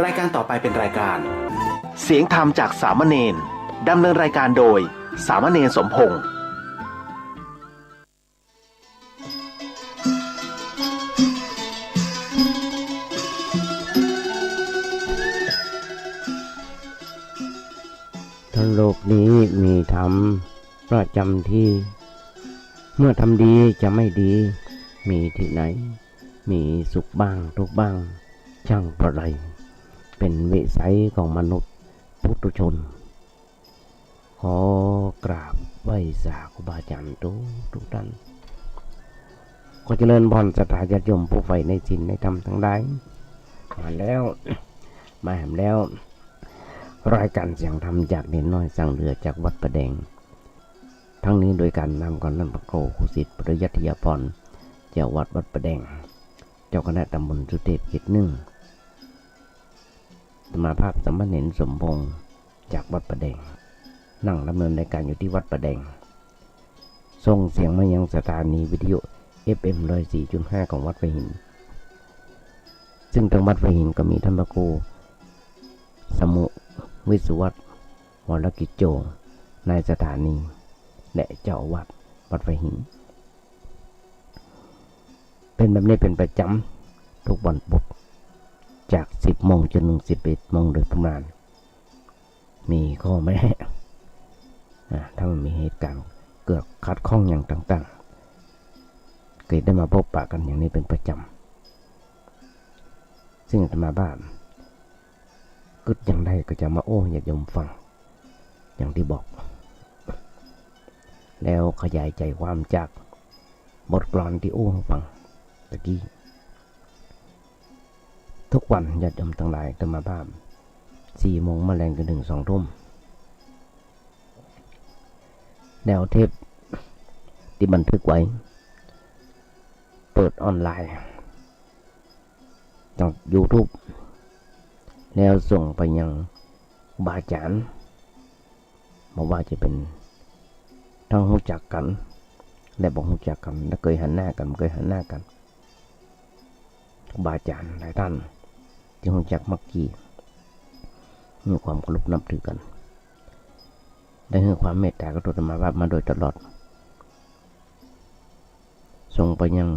รายการต่อไปเป็นรายการเสียงธรรมจากสามเณรดำเนินรายการโดยสามเณรสมพงษ์ทั้งโลกนี้มีธรรมประจำที่เมื่อทำดีจะไม่ดีมีที่ไหนมีสุขบ้างทุกข์บ้างช่างประไรเป็นวิสัยของมนุษย์ปุถุชนขอกราบไหว้สาครูบาอาจารย์ทุกท่านขอเจริญพรศรัทธาญาติโยมผู้ใฝ่ในศีลในธรรมทั้งหลายมาแล้วมาแหมแล้วรายการเสียงธรรมจากเด่นน้อยสั่งเรือจากวัดประแดงทั้งนี้โดยการนำก่อนนั่นประโคครูสิทธิ์ปริยัติยาพรเจ้าวัดประแดงเจ้าคณะตำบลสุเทพกิจหนึ่งสมาภาพสมณเณรสมพงษ์จากวัดประแดงนั่งดำเนินรายการอยู่ที่วัดประแดงส่งเสียงมายังสถานีวิทยุ FM 104.5 ของวัดไฟหินซึ่งทางวัดไฟหินก็มีท่านพระครูสมุวิสุวัตรวรกิจโจนายสถานีและเจ้าวัดวัดไฟหินเป็นแบบนี้เป็นประจำทุกวันพุธจาก 10 โมงจนถึง 11 โมงโดยประมาณมีข้อแม้ถ้ามันมีเหตุการณ์เกิดขัดข้องอย่างต่างๆเกิดได้มาพบปะกันอย่างนี้เป็นประจำซึ่งอาตมาบ้านกึดอย่างใดก็จะมาโอ้อย่าโยมฟังอย่างที่บอกแล้วขยายใจความจากบทกลอนที่โอ้ฟังตะกี้ทุกวันญาติโยมทั้งหลายอาตมาบ้าน4 โมงมาแรงจนถึง 2 ทุ่มแนวเทปที่บันทึกไว้เปิดออนไลน์จาก YouTube แล้วส่งไปยังบาอาจารย์บอกว่าจะเป็นทั้งรู้จักกันและบอกรู้จักกันและเคยหันหน้ากันเคยหันหน้ากันบาอาจารย์หลายท่านที่รู้จักมักกี้มีความเคารพนับถือกันได้ให้ความเมตตากรุณามาโดยตลอดส่งไปยัง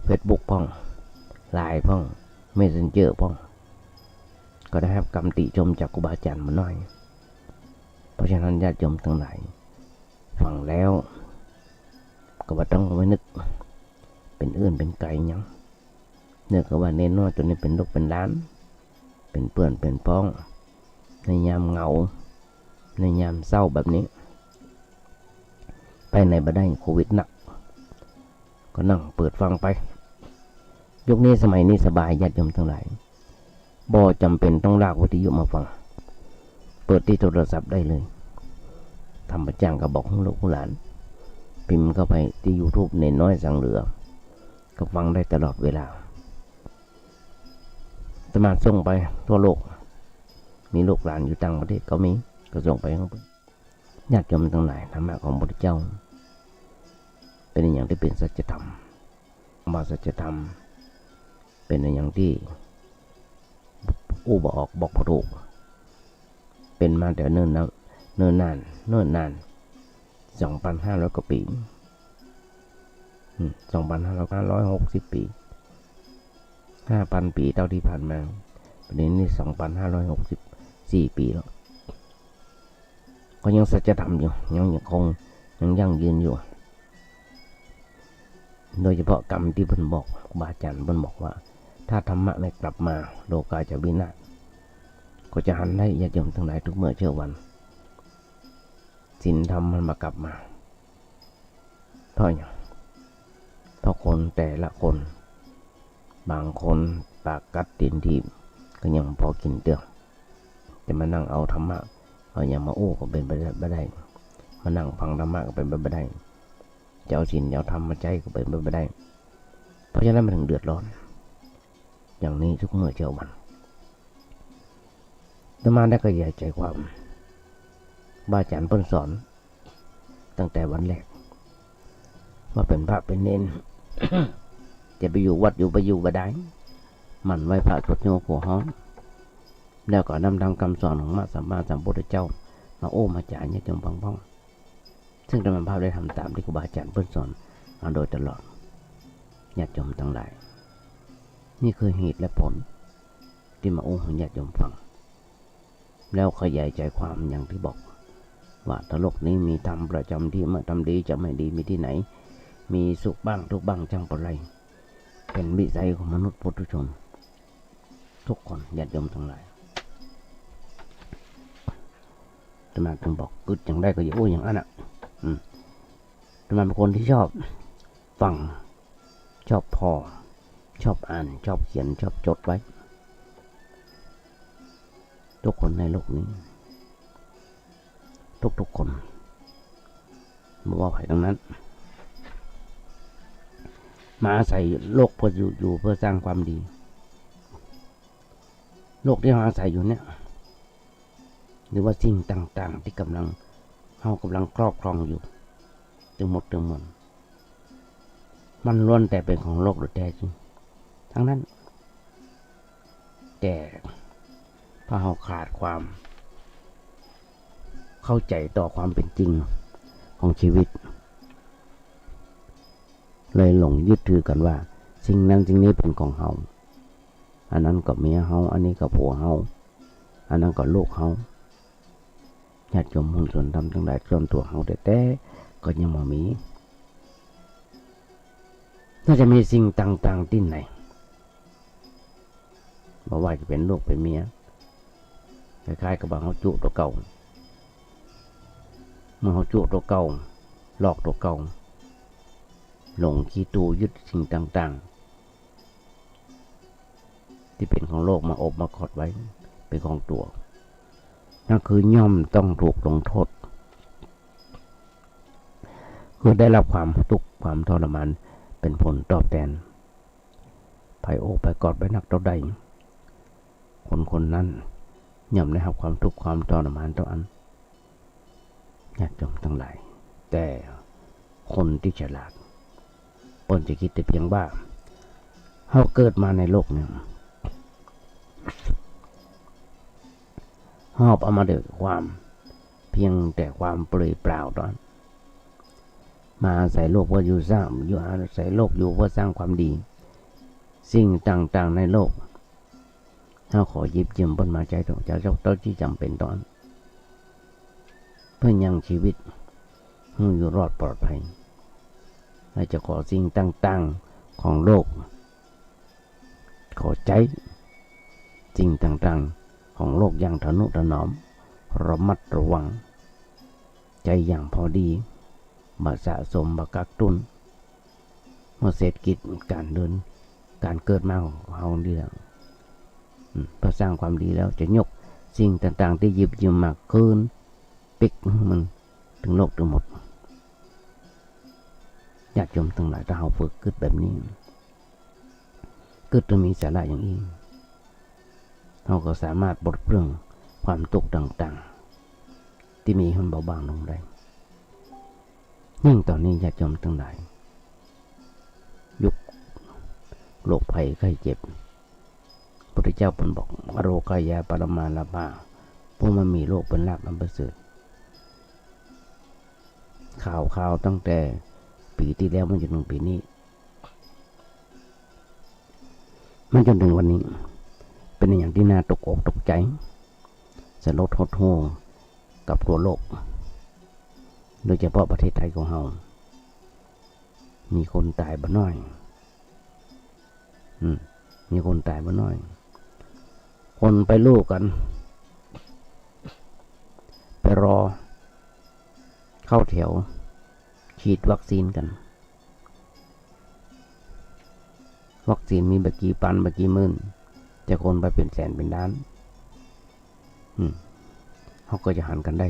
Facebook พ่องไลน์พ่อง Messenger พ่องก็ได้รับคำติชมจากครูบาอาจารย์มาหน่อยเพราะฉะนั้นญาติโยมทั้งหลายฟังแล้วก็บ่ต้องไว้นึกเป็นอื่นเป็นไกลหยังเนื่องจากว่าเน้นน้อยจนนี้เป็นลูกเป็นหลานเป็นเพื่อนเป็นพ้องในยามเหงาในยามเศร้าแบบนี้ไปไหนบ่ได้โควิดหนักก็นั่งเปิดฟังไปยุคนี้สมัยนี้สบายญาติโยมทั้งหลายบ่จำเป็นต้องลากวิทยุมาฟังเปิดที่โทรศัพท์ได้เลยทำประจ้างก็บอกลูกหลานพิมพ์เข้าไปที่ YouTube เนนน้อยสั่งเรือก็ฟังได้ตลอดเวลาสามารถส่งไปทั่วโลกมีลูกหลานอยู่ต่างประเทศก็มีก็ส่งไปให้ญาติโยมทั้งหลายธรรมะของพระพุทธเจ้าเป็นอย่างที่เป็นสัจธรรมมาสัจธรรมเป็นอย่างที่บอกพระถูกเป็นมาแต่เนิ่นนาน2,500 กว่าปี2,560 ปี 5,000 ปีเท่าที่ผ่านมาปีนี้2,564 ปีแล้วก็ยังสัจธรรมอยู่ยังคงยังยั่งยืนอยู่โดยเฉพาะกรรมที่เพิ่นบอกครูบาอาจารย์เพิ่นบอกว่าถ้าธรรมะไม่กลับมาโลกาจะวินาศก็จะหันให้ญาติโยมทั้งหลายทุกเมื่อเช้าวันศีลธรรมมันมากลับมาเพราะอย่างเพราะคนแต่ละคนบางคนปากกัดตีนทีบก็ยังพอกินเตือกจะมานั่งเอาธรรมะเอาอย่างมาโอ้ก็เป็นไปได้มานั่งฟังธรรมะก็เป็นไปได้จะเอาศีลเอาธรรมมาใจก็เป็นไปได้เพราะฉะนั้นมันถึงเดือดร้อนอย่างนี้ทุกเมื่อเช้าวันธรรมะได้ขยายใจความบาอาจารย์เพิ่นสอนตั้งแต่วันแรกว่าเป็นพระเป็นเนน จะไปอยู่วัดอยู่ไปอยู่บ่ได้มันไหว้พระสวดโยกหัวห้อง แล้วก็นำธรรมคำสอนของพระสัมมาสัมพุทธเจ้ามาโอ้มาจาญาติโยมฟังพ้องซึ่งธรรมภาพได้ทำตามที่ครูบาอาจารย์เพิ่นสอนมาโดยตลอดญาติโยมทั้งหลายนี่คือเหตุและผลที่มาโอ้ให้ญาติโยมฟังแล้วขยายใจความอย่างที่บอกว่าถ้าโลกนี้มีธรรมประจำที่เมื่อทำดีจะไม่ดีมีที่ไหนมีสุขบ้างทุกข์บ้างจังปะไรเป็นวิสัยของมนุษย์ปุถุชนทุกคนญาติโยมทั้งหลายธรรมะถึงบอกกึดอย่างได้ก็อย่าโอ้อย่างนั้นอ่ะธรรมะเป็นคนที่ชอบฟังชอบพอชอบอ่านชอบเขียนชอบจดไว้ทุกคนในโลกนี้ทุกคนไม่ว่าใครทั้งนั้นมาอาศัยโลกเพื่ออยู่เพื่อสร้างความดีโลกที่เราอาศัยอยู่เนี่ยหรือว่าสิ่งต่างๆที่เรากำลังครอบครองอยู่ทั้งหมดทั้งมวลมันล้วนแต่เป็นของโลกโดยแท้จริงทั้งนั้นแต่เพราะเราขาดความเข้าใจต่อความเป็นจริงของชีวิตเลยหลงยึดถือกันว่าสิ่งนั้นสิ่งนี้เป็นของเฮาอันนั้นก็เมียเฮาอันนี้ก็ผัวเฮาอันนั้นก็ลูกเฮาญาติโยมหุ้นส่วนทำทั้งหลายส่วนตัวเฮาแต่ก็ยังบ่มีน่าจะมีสิ่งต่างๆที่ไหนบ่ว่าจะเป็นลูกเป็นเมียคล้ายๆกับว่าเฮาจุตัวเก่าเมื่อเฮาจุตัวเก่าหลอกตัวเก่าหลงขี้ตูยึดสิ่งต่างๆที่เป็นของโลกมาอบมาคอดไว้เป็นของตัวนั่นคือย่อมต้องถูกลงโทษคือได้รับความทุกข์ความทรมานเป็นผลตอบแทนไผโอบไปกอดไปนักเท่าใดคนนั้นย่อมได้รับความทุกข์ความทรมานเท่านั้นญาติโยมทั้งหลายแต่คนที่ฉลาดเพิ่นจะคิดแต่เพียงว่าเฮาเกิดมาในโลกนี้หอบเอามาด้วยความเพียงแต่ความเปลือยเปล่าตอนมาอาศัยโลกเพื่ออยู่อาศัยโลกอยู่เพื่อสร้างความดีสิ่งต่างๆในโลกเฮาขอหยิบยืมเพิ่นมาใช้จากเจ้าที่จำเป็นตอนเพื่อยังชีวิตให้อยู่รอดปลอดภัยและจะขอสิ่งต่างๆของโลกขอใจสิ่งต่างๆของโลกอย่างทนุถนอมระมัดระวังใจอย่างพอดีบ่สะสมบ่กักตุนเมื่อเศรษฐกิจการเกิดมาของเฮาดีแล้วพอสร้างความดีแล้วจะยกสิ่งต่างๆที่หยิบยืมมาคืนปิกมันถึงโลกทั้งหมดญาติโยมทั้งหลายถ้าเราฝึกกึศแบบนี้กึศจะมีสาระอย่างนี้เราก็สามารถบดเปลื้องความทุกข์ต่างๆที่มีให้เบาบางลงได้ยิ่งตอนนี้ญาติโยมทั้งหลายยุคโรคภัยไข้เจ็บพระพุทธเจ้าเป็นบอกโรคายาปรมาลาภาพวกมันมีโรคเป็นลาภอันประเสริฐข่าวตั้งแต่ปีที่แล้วมันจนถึงปีนี้มันจนถึงวันนี้เป็นอย่างที่น่าตกอกตกใจสลดหดหู่กับทั่วโลกโดยเฉพาะประเทศไทยของเรามีคนตายบ่น้อยมีคนตายบ่น้อยคนไปลูกกันไปรอเข้าแถวฉีดวัคซีนกันวัคซีนมีบกี่พันบกี่หมื่นแต่คนไปเป็นแสนเป็นล้านเขาก็จะหันกันได้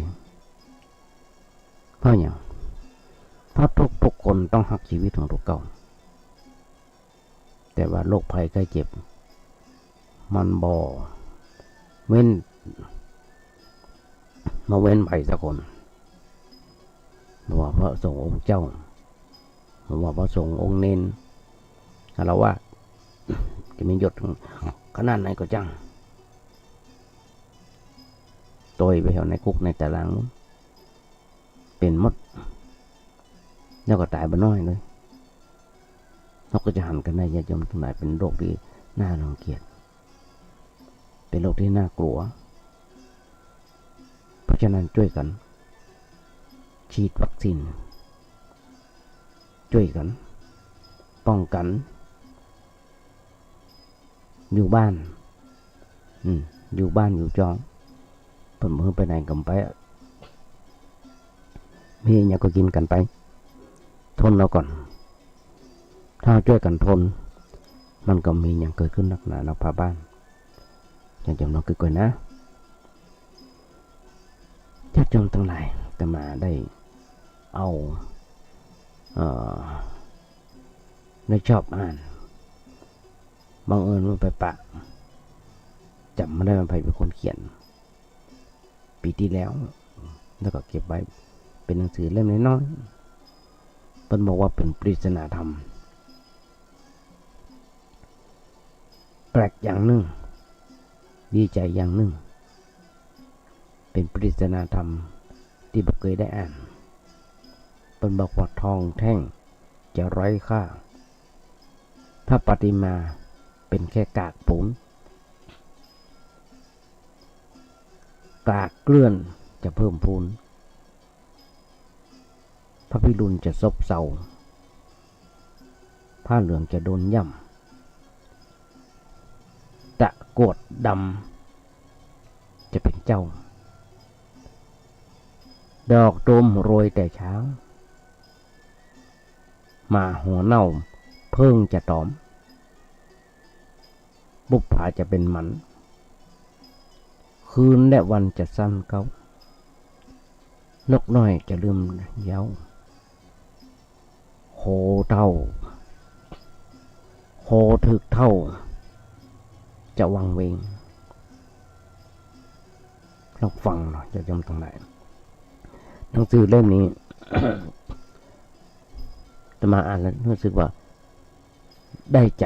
เพราะอย่างเพราะทุกคนต้องหักชีวิตของตัวเก่าแต่ว่าโรคภัยไข้เจ็บมันบ่เว้นมาเว้นไปสักคนว่าพระสงฆ์องค์เจ้าว่าพระสงฆ์องค์เน้นเราว่าจะมียศขนาดไหนก็จัง ตัวไปเอาในคุกในตารางเป็นมดแล้วก็ตายบ่น้อยเลยเราก็จะหันกันได้ญาติโยมทั้งหลายเป็นโรคที่น่ารังเกียจเป็นโรคที่น่ากลัวเพราะฉะนั้นช่วยกันฉีดวัคซีนช่วยกันป้องกันอยู่บ้านอยู่บ้านอยู่จองเพิ่นบ่ไปไหนกันไปมีอย่างก็กินกันไปทนเราก่อนถ้าช่วยกันทนมันก็มีอย่างเกิดขึ้นนักหนานักพาบ้านอย่างจำนวนคือก่อนนะญาติโยมทั้งหลายแต่มาได้เอาได้ชอบอ่านบังเอิญว่าไปปะจำไม่ได้ว่าใครเป็นคนเขียนปีที่แล้วแล้วก็เก็บไว้เป็นหนังสือเล่มน้อยๆเพิ่นบอกว่าเป็นปริศนาธรรมแปลกอย่างหนึ่งดีใจอย่างหนึ่งเป็นปริศนาธรรมที่บ่เคยได้อ่านเพิ่นบอกว่าทองแท่งจะไร้ค่าพระปฏิมาเป็นแค่กากปูนกากเกลื่อนจะเพิ่มพูนพระพิรุณจะซบเซาผ้าเหลืองจะโดนย่ำตะกรวดดำจะเป็นเจ้าดอกตูมโรยแต่เช้ามาหัวเน่าเพิ่งจะตอมบุปผาจะเป็นมันคืนและวันจะสั้นเขานกน้อยจะลืมเย้าโคเท่าโคถึกเท่าจะวังเวงลองฟังหน่อยจะจำตรงไหนหนังสือเล่มนี้ จะมาอ่านแล้วรู้สึกว่าได้ใจ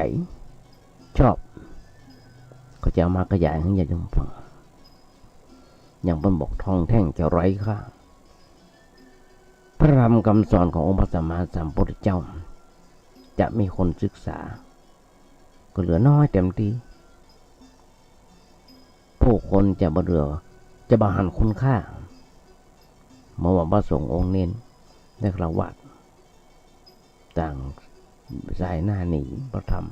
ชอบก็จะเอามาขยายให้ญาติโยมฟังอย่างเป็นบอกทองแท่งจะไร้ค่าพระธรรมคำสอนขององค์พระสัมมาสัมพุทธเจ้าจะมีคนศึกษาก็เหลือน้อยเต็มทีผู้คนจะบ่เหลือจะบ่หันคุณค่าเมื่อว่าพระสงฆ์องค์เน้นและฆราวาสต่างสายหน้าหนีพระธรรม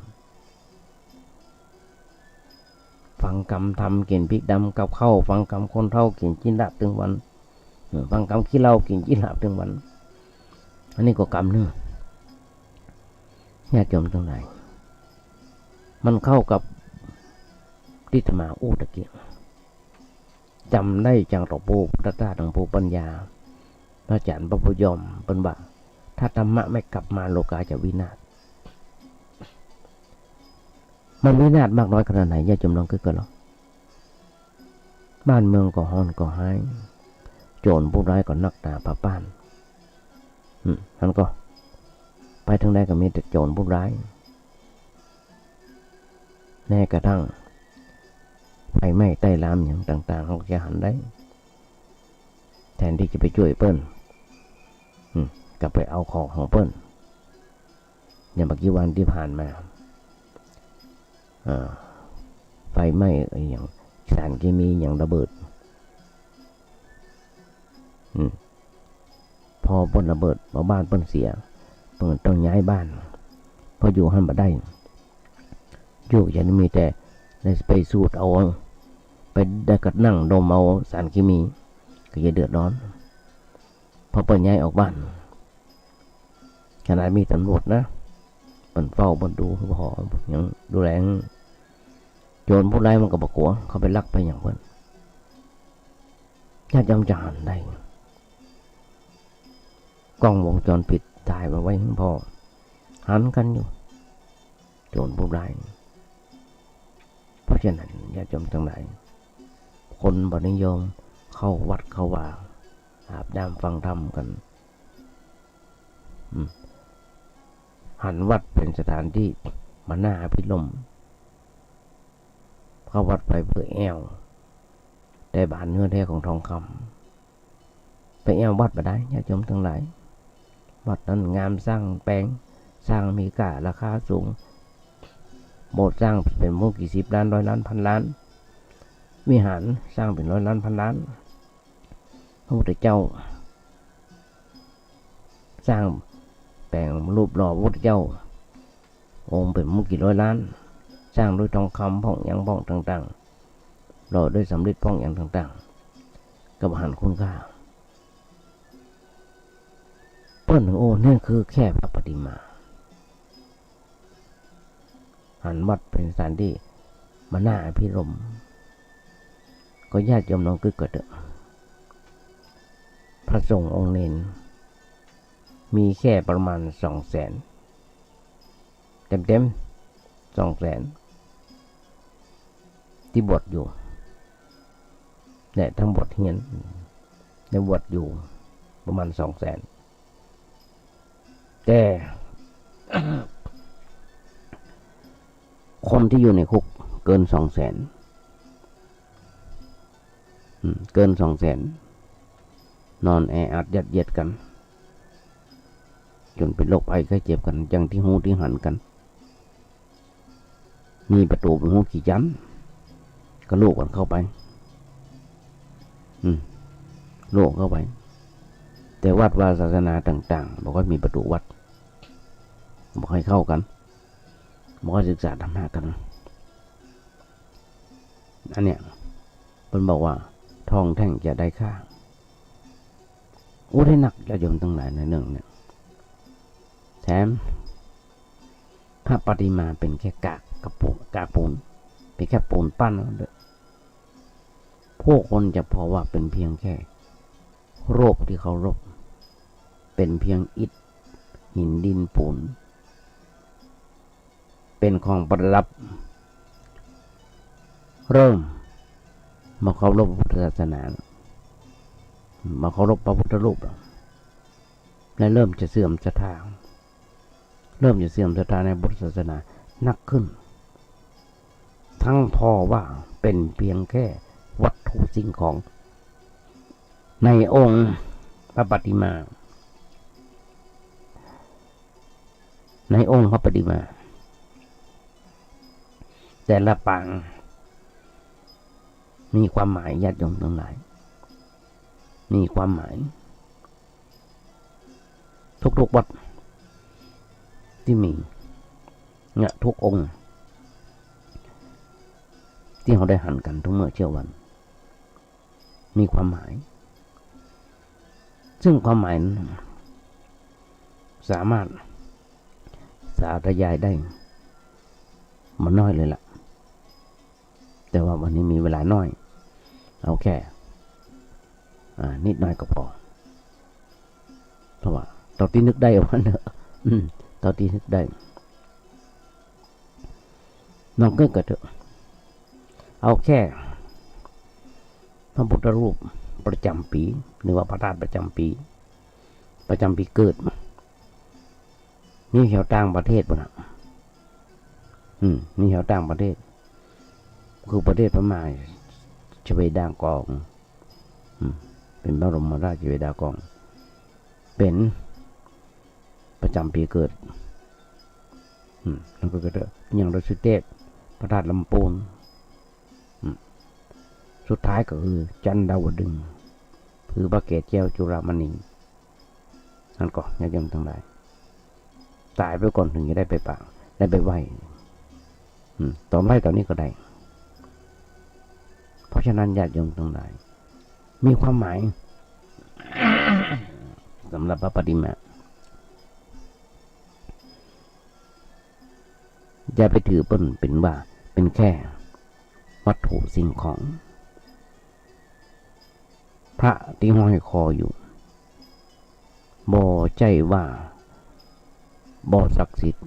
ฟังกรรมทำกินพริกดำกับข้าวฟังกรรมคนเท่ากินจิ้นลาบถึงวันฟังกรรมขี้เหล้ากินจิ้นลาบถึงวันอันนี้ก็กรรมนึงญาติโยมทั้งหลายมันเข้ากับที่ธรรมาอู้ตะเกียงจำได้จังหลวงปู่พุทธทาสหลวงปู่ปัญญาพระอาจารย์พระพุทธยมเป็นว่าถ้าธรรมะไม่กลับมาโลกาจะวินาศมันวินาศมากน้อยขนาดไหนญาติโยมลองคิดกันหรอบ้านเมืองก็ฮ้อนก็หายโจรผู้ร้ายก็นักตาผ้าป้านนั่นก็ไปทางใดก็มีแต่โจรผู้ร้ายแน่กระทั่งไฟไหม้ใต้ลามอย่างต่างๆเขาจะหันได้แทนที่จะไปช่วยเปิ้ลก็ไปเอาของเปิ้ลอย่างเมื่อกี้วันที่ผ่านมาไฟไหม้อย่างสารเคมีอย่างระเบิดพอเปิ้ลระเบิดพอบ้านเปิ้ลเสียเปิ้ลต้องย้ายบ้านเพราะอยู่หันบ่ได้อยู่ยันมีแต่ไปสูดเอาไปได้กัดนั่งดมเอาสารเคมีก็จะเดือดร้อนพอเปิ้ลย้ายออกบ้านขนาดมีตำรวจนะเปิ้ลเฝ้าเปิ้ลดูพอยังดูแลโจรผู้ร้ายมันก็บอกหัวเขาไปลักไปอย่างเปิ้ลญาติโยมจะหันได้กล้องวงจรปิดถ่ายมาไว้ให้พ่อหันกันอยู่โจรผู้ร้ายเพราะฉะนั้นญาติโยมทั้งหลายคนบ่นิยมเข้าวัดเข้าว่าอาบน้ำฟังธรรมกันหันวัดเป็นสถานที่มาหน้าพิลมเข้าวัดไปเพื่อแอว แต่บานเนื้อแท้ของทองคำไปแอววัดบ่ได้ญาติโยมทั้งหลายวัดนั้นงามสร้างแปลงสร้างมีค่าราคาสูงโบสถ์สร้างเป็นมูลกี่สิบล้านร้อยล้านพันล้านวิหารสร้างเป็นร้อยล้านพันล้านพระพุทธเจ้าสร้างแปลงรูปหล่อพระพุทธเจ้าองค์เป็นมูลกี่ร้อยล้านสร้างด้วยทองคำพ่องยังพ่องต่างๆหล่อด้วยสำริดพ่องยังต่างๆกับอาหารคุณค่าเปิ้ลถึงโอ้นี่คือแค่พระปฏิมาหันวัดเป็นสถานที่มาหน้าพิรมก็ญาติโยมน้องกึกก็เถอะพระสงฆ์องค์เนนมีแค่ประมาณ200,000เต็ม200,000ที่บวชอยู่และทั้งบวชเฮียนในบวชอยู่ประมาณ200,000แต่ คนที่อยู่ในคุกเกิน200,000เกิน200,000นอนแออัดยัดเยียดกันจนเป็นโรคภัยไข้เจ็บกันอย่างที่หูที่หันกันมีประตูเป็นหูขี่ยันก็ลูกกันเข้าไปลูกเข้าไปแต่วัดวาศาสนาต่างๆบอกว่ามีประตูวัดบอกให้เข้ากันบอกให้ศึกษาธรรมะกันอันเนี้ยเป็นบอกว่าทองแท่งจะได้ค่าได้หนักจะยมตั้งหลายในหนึ่งเนี่ยแถมพระปฏิมาเป็นแค่กากปูนเป็นแค่ปูนปั้นพวกคนจะพอว่าเป็นเพียงแค่โรคที่เขารบเป็นเพียงอิฐหินดินปูนเป็นของประดับเริ่มมาเคารพพุทธศาสนามาเคารพพระพุทธรูปและเริ่มจะเสื่อมศรัทธาในพุทธศาสนานักขึ้นทั้งพอว่าเป็นเพียงแค่วัตถุสิ่งของในองค์พระปฏิมาในองค์พระปฏิมาแต่ละปางมีความหมายญาติโยมทั้งหลายมีความหมายทุกวัดที่มีเนี่ยทุกองค์ที่เขาได้หันกันทุกเมื่อเช้าวันมีความหมายซึ่งความหมายนั้นสามารถสาธยายได้มันน้อยเลยล่ะแต่ว่าวันนี้มีเวลาน้อยเอาแค่นิดหน่อยก็พอเพราะว่าตอนที่นึกได้วันเนอะตอนที่นึกได้น้องก็เกิดเอาแค่พระพุทธรูปประจำปีหรือว่าพระธาตุประจำปีเกิดนี่แถวต่างประเทศป่ะนะนี่แถวต่างประเทศคือประเทศพม่าชเวดากองเป็นพระบรมราชชเวดากองเป็นประจำปีเกิดแล้วก็เกิดอย่างดอยสุเทพพระธาตุลำพูนสุดท้ายก็คือจันดาวดึงส์คือพระเกศแก้วจุฬามณีนั่นก็ญาติโยมทั้งหลายตายไปก่อนถึงจะได้ไปปางได้ไปไหว้ตอนไหว้ตอนนี้ก็ได้เพราะฉะนั้นญาติโยมทั้งหลายมีความหมาย สำหรับพระปฏิมาอย่าไปถือเป็นว่าเป็นแค่วัตถุสิ่งของพระที่ห้อยคออยู่บ่ใจว่าบ่ศักดิ์สิทธิ์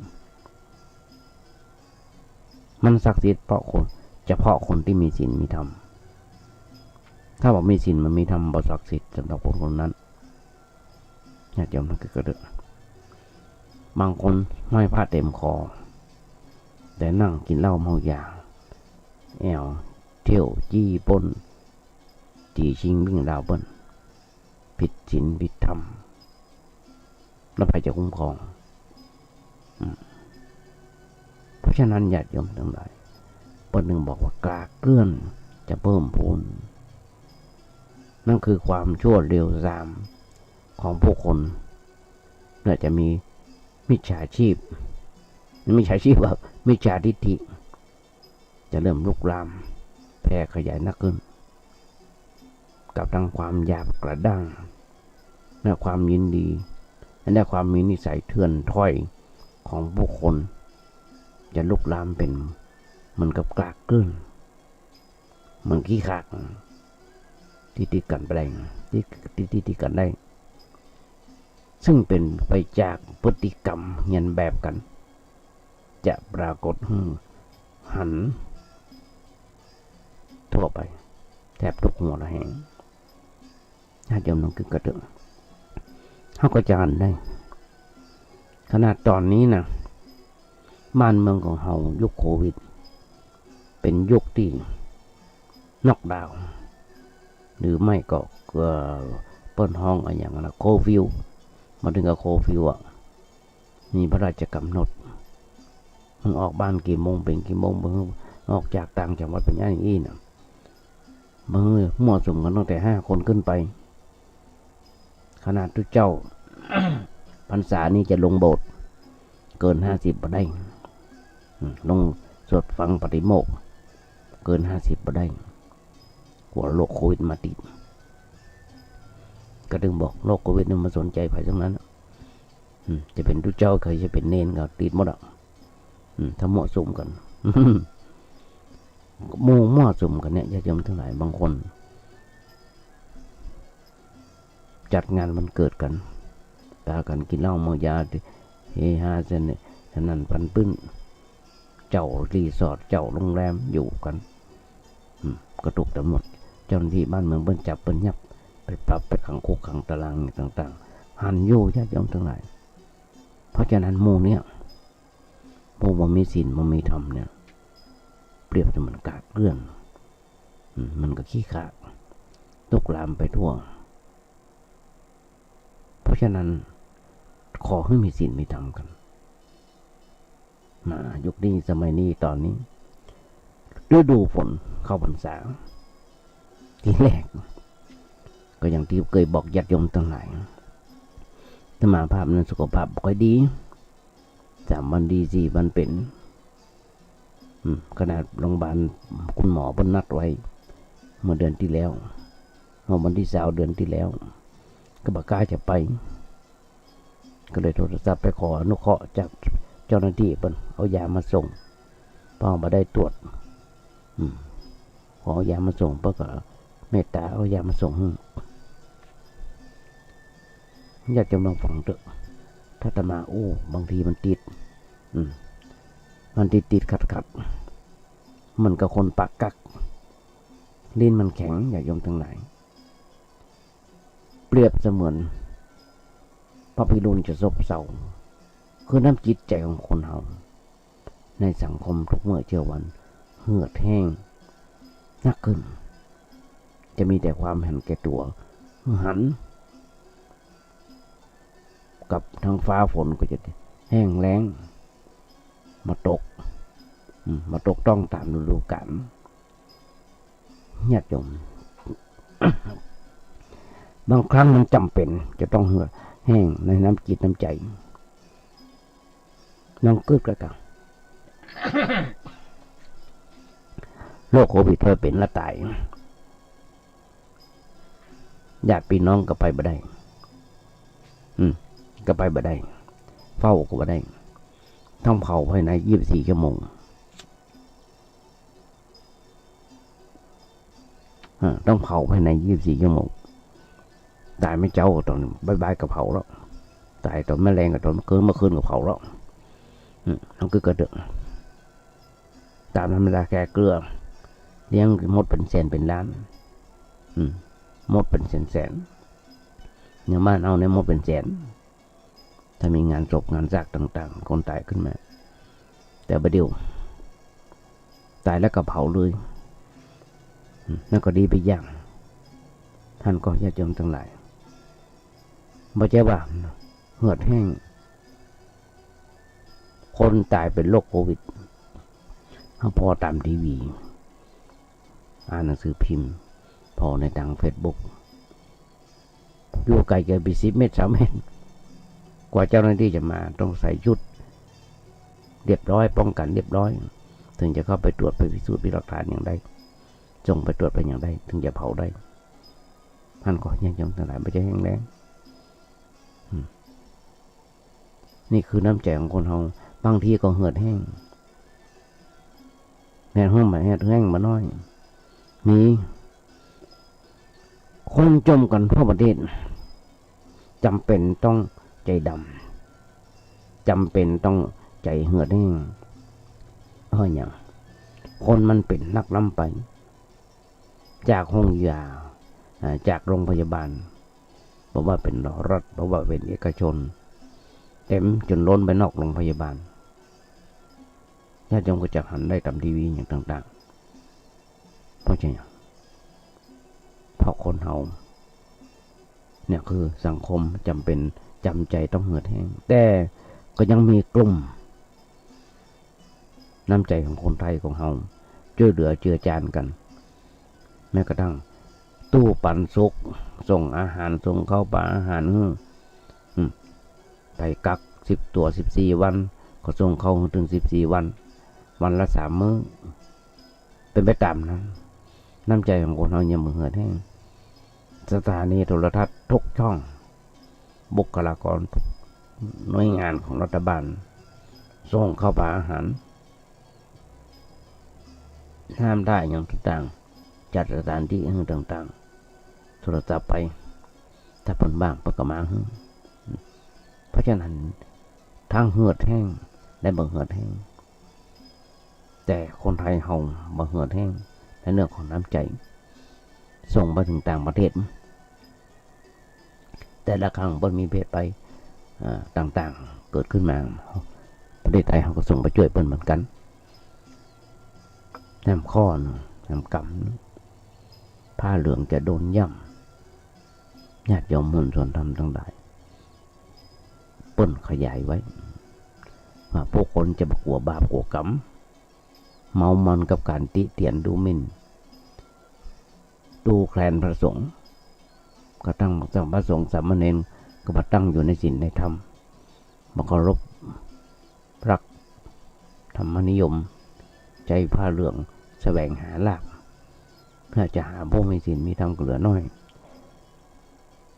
มันศักดิ์สิทธิ์เพราะคนเฉพาะคนที่มีศีลมีธรรมถ้าบอกมีศีลมันมีธรรมบ่ศักดิ์สิทธิ์สำหรับคนนั้นญาติโยมนั่นก็เด้อบางคนห้อยผ้าเต็มคอแต่นั่งกินเหล้าเมายาแอวเที่ยวจี้ปล้น ตีชิงวิ่งราวเปิ้นผิดศีลผิดธรรมแล้วใครจะคุ้มครองเพราะฉะนั้นญาติโยมทั้งหลายเปิ้นหนึ่งบอกว่ากลากเกลื่อนจะเพิ่มพูนนั่นคือความชั่วเร็วซามของผู้คนเนี่ยจะมีมิจฉาชีพแบบมิจฉาทิฏฐิจะเริ่มลุกลามแพร่ขยายนักขึ้นกับทั้งความหยาบกระด้างและความยินดีและความมีนิสัยเถื่อนถ้อยของผู้คนจะลุกลามเป็นเหมือนกับกลากเกลื่อนเหมือนขี้ขากที่ติดกันไปได้ที่กันได้ซึ่งเป็นไปจากพฤติกรรมเรียนแบบกันจะปรากฏหันทั่วไปแทบทุกหัวระแหงถ้าเดี๋ยวน้องคือกระเดงเขาก็จะหันได้ขนาดตอนนี้นะบ้านเมืองของเรายุคโควิดเป็นยุคที่น็อกดาวน์หรือไม่ก็เปิ้นห้องอะไรอย่างนั้นโควิวมาถึงกับโควิวมีพระราชกำหนดมึงออกบ้านกี่โมงเป็นกี่โมงมึงออกจากต่างจังหวัดเป็นอย่างนี้นะมึงมั่วสุมกันตั้งแต่5 คนขึ้นไปขนาดทุกเจ้า พรรษานี้จะลงโบสถ์เกิน50บ่ได้ลงสวดฟังปฏิโมกข์เกิน50บ่ได้กลัวโรคโควิดมาติดก็ถึงบอกโรคโควิดนี่มาสนใจไผทั้งนั้นจะเป็นทุกเจ้าเคยจะเป็นเนนก็ติดหมดถ้าเหมาะสมกันมั่วสุมกันเนี่ยญาติโยมทั้งหลายบางคนจัดงานวันเกิดกันตากันกินเหล้าเมายาเฮฮาเสนฉะนั้นปันปื้นเจ้ารีสอร์ทเจ้าโรงแรมอยู่กันกระตุกตำรวจเจ้าหน้าที่บ้านเมืองเปิ้นจับเปิ้นยับไปปรับไปขังคุกขังตารางต่างๆหันโยญาติโยมทั้งหลายเพราะฉะนั้นหมู่เนี่ยหมู่บ่มีศีลบ่มีธรรมเนี่ยเปรียบเสมือนกากเกลื่อนมันก็ขี้ขลาดลุกลามไปทั่วเพราะฉะนั้นขอให้มีศีลมีธรรมกันมายุคนี้สมัยนี้ตอนนี้ฤดูฝนเข้าพรรษาทีแรกก็อย่างที่เคยบอกญาติโยมทั้งหลายสมาภาพนั้นสุขภาพค่อยดี3 วันดี4 วันเป็นขนาดโรงพยาบาลคุณหมอเพิ่นนัดไว้เมื่อเดือนที่แล้ววันที่20เดือนที่แล้วก็บอกกล้าจะไปก็เลยโทรศัพท์ไปขออนุเคราะห์จากเจ้าหน้าที่เพิ่นเอายามาส่งพอมาได้ตรวจขอยามาส่งเพื่อก็เมตตาเอายามาส่งอยากจะลองฟังเถอะถ้าตมาบางทีมันติดมันติดขัดมันกับคนปากกักลิ้นมันแข็งอยากยมทั้งหลายเปรียบเสมือนพระพิรุณจะซบเซาคือน้ำจิตใจของคนเฮาในสังคมทุกเมื่อเช้าวันเหือดแห้งนักขึ้นจะมีแต่ความเห็นแก่ตัวหันกับทางฟ้าฝนก็จะแห้งแล้งมาตกต้องตามฤดูกาลญาติโยม บางครั้งมันจำเป็นจะต้องเหือดแห้งในน้ำจิตน้ำใจน้องกึดกันโรคโควิดเธอเป็นและตายญาติพี่น้องก็ไปบ่ได้ก็ไปบ่ได้เฝ้าก็บ่ได้ต้องเผาภายใน24 ชั่วโมงต้องเผาภายใน24 ชั่วโมงตายไม่เจ้าตอนบายกับเผาแล้วตายตอนแม่แรงกับตอนเมื่อคืนกับเผาแล้วต้องกระเดาะตามธรรมดาแกเกลือเลี้ยงมดเป็นแสนเป็นล้านมดเป็นแสนเนี่ยบ้านเอาเนี่ยมดเป็นแสนถ้ามีงานศพงานซากต่างๆคนตายขึ้นมาแต่ประเดี๋ยวตายแล้วก็เผาเลยนั่นก็ดีไปอย่าง ท่านก็ญาติโยมทั้งหลายบ่ใช่ว่าเหือดแห้งคนตายเป็นโรคโควิดเขาพอตามทีวีอ่านหนังสือพิมพ์พอในทางเฟซบุ๊กอยู่ไกลเกินไป10 เมตร 3 เมตรกว่าเจ้าหน้าที่จะมาต้องใส่ชุดเรียบร้อยป้องกันเรียบร้อยถึงจะเข้าไปตรวจไปพิสูจน์พิหลักฐานอย่างใดส่งไปตรวจไปอย่างใดถึงจะเผาได้ท่านก็ยังยอมทั้งหลายไม่ใช่แห้งแล้งนี่คือน้ำใจของคนเฮาบางทีก็เหือดแห้งแม่ห้องมาแห้งมาน้อยมีคนจมกันทั่วประเทศจำเป็นต้องใจดำจำเป็นต้องใจเหือดแห้งเพราะอย่างคนมันเป็นนักล้ำไปจากห้องยาจากโรงพยาบาลเพราะว่าเป็นรัฐเพราะว่าเป็นเอกชนเต็มจนล้นไปนอกโรงพยาบาลญาติโยมก็จะหันได้ตามทีวีอย่างต่างๆเพราะฉะนั้นเพราะคนเฮาเนี่ยคือสังคมจำเป็นจำใจต้องเหือดแห้งแต่ก็ยังมีกลุ่มน้ำใจของคนไทยของเฮาช่วยเหลือเจือจานกันแม้กระทั่งตู้ปันสุกส่งอาหารส่งเข้าป่าอาหารไปกัก10 ตัว 14 วันก็ส่งเข้าถึง14 วันวันละ3 มื้อเป็นไปตามนั้นน้ำใจของคนเฮายังบ่เหือดแห้งสถานีโทรทัศน์ทุกช่องบุคลากรทุกหน่วยงานของรัฐบาลส่งเข้าป่าอาหารห้ามได้อย่างต่างๆจัดสถานที่ต่างๆโทรศัพท์ไปถ้าผลบ้างประกมาเพราะฉะนั้นทางเหือดแห้งและบ่เหือดแห้งแต่คนไทยเฮาบ่เหือดแห้งในเรื่องของน้ำใจส่งไปถึงต่างประเทศแต่ละครั้งบ่มีเพศไปต่างๆเกิดขึ้นมาประเทศไทยเฮาก็ส่งไปช่วยเพิ่นเหมือนกันน้ำข้อน้ำกำผ้าเหลืองจะโดนย่ำญาติโยมมวลชนทำทั้งหลายเปิ้นขยายไว้ว่าพวกคนจะบกลัวบาปกลัวกรรมเมามันกับการติเตียนดูหมิ่นดูแคลนพระสงฆ์ก็ตั้งพระสงฆ์สามเณรก็มาตั้งอยู่ในศีลในธรรมมาเคารพรักธรรมนิยมใจผ้าเหลืองแสวงหาลาภเพื่อจะหาพวกมีศีลมีธรรมเหลือน้อย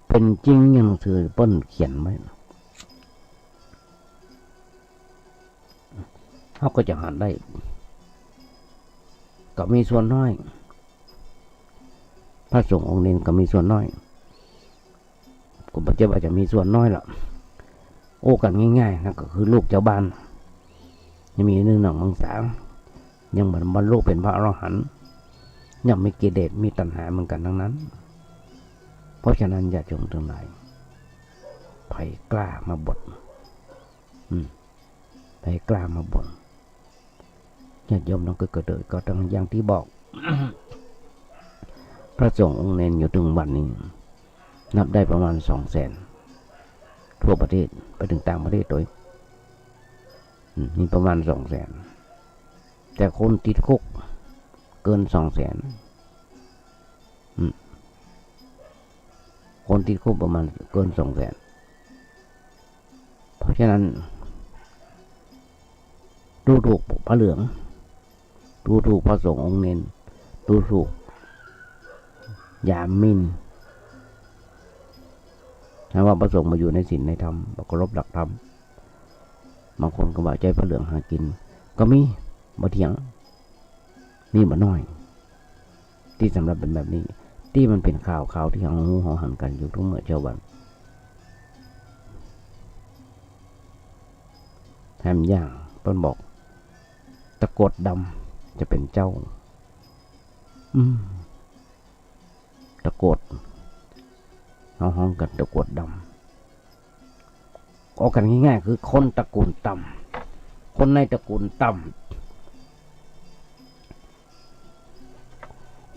เป็นจริงอย่างหนังสือเปิ้นเขียนไว้เขาก็จะหันได้ก็มีส่วนน้อยพระสงฆ์องค์เน้นก็มีส่วนน้อยก็ไม่ใช่ว่าจะมีส่วนน้อยหรอกโอ้กันง่ายๆนั่นก็คือลูกเจ้าบ้านยังมีหนึ่งมังสายังเหมือนบรรลุเป็นพระอรหันต์ยังมีกิเลสมีตัณหาเหมือนกันทั้งนั้นเพราะฉะนั้นอย่าจงทั้งหลายไผ่กล้ามาบ่นไผ่กล้ามาบ่นญาติโยมต้องเกิดก็ต้องอย่างที่บอก พระสงฆ์องค์เน้นอยู่ถึงวันนี้นับได้ประมาณ200,000ทั่วประเทศไปถึงต่างประเทศโดยมีประมาณ200,000แต่คนติดคุกเกิน200,000คนติดคุกประมาณเกิน200,000เพราะฉะนั้นดูถูกพระเหลืองดูถูกพระสงฆ์องค์เน้นดูถูกยามมินนะว่าพระสงฆ์มาอยู่ในศีลในธรรมเคารพหลักธรรมบางคนก็บอกใจพระเหลืองหากินก็มีบ่เถียงมีบ่น้อยที่สำหรับเป็นแบบนี้ที่มันเป็นข่าวที่หังหูหันกันอยู่ทุกเมื่อเช้าวันแถมอย่างต้นบอกตะกรวดดำจะเป็นเจ้าตะกรวดเอาห้องกันตะกรวดดำเอากันง่ายๆคือคนตระกูลต่ำคนในตระกูลต่ำ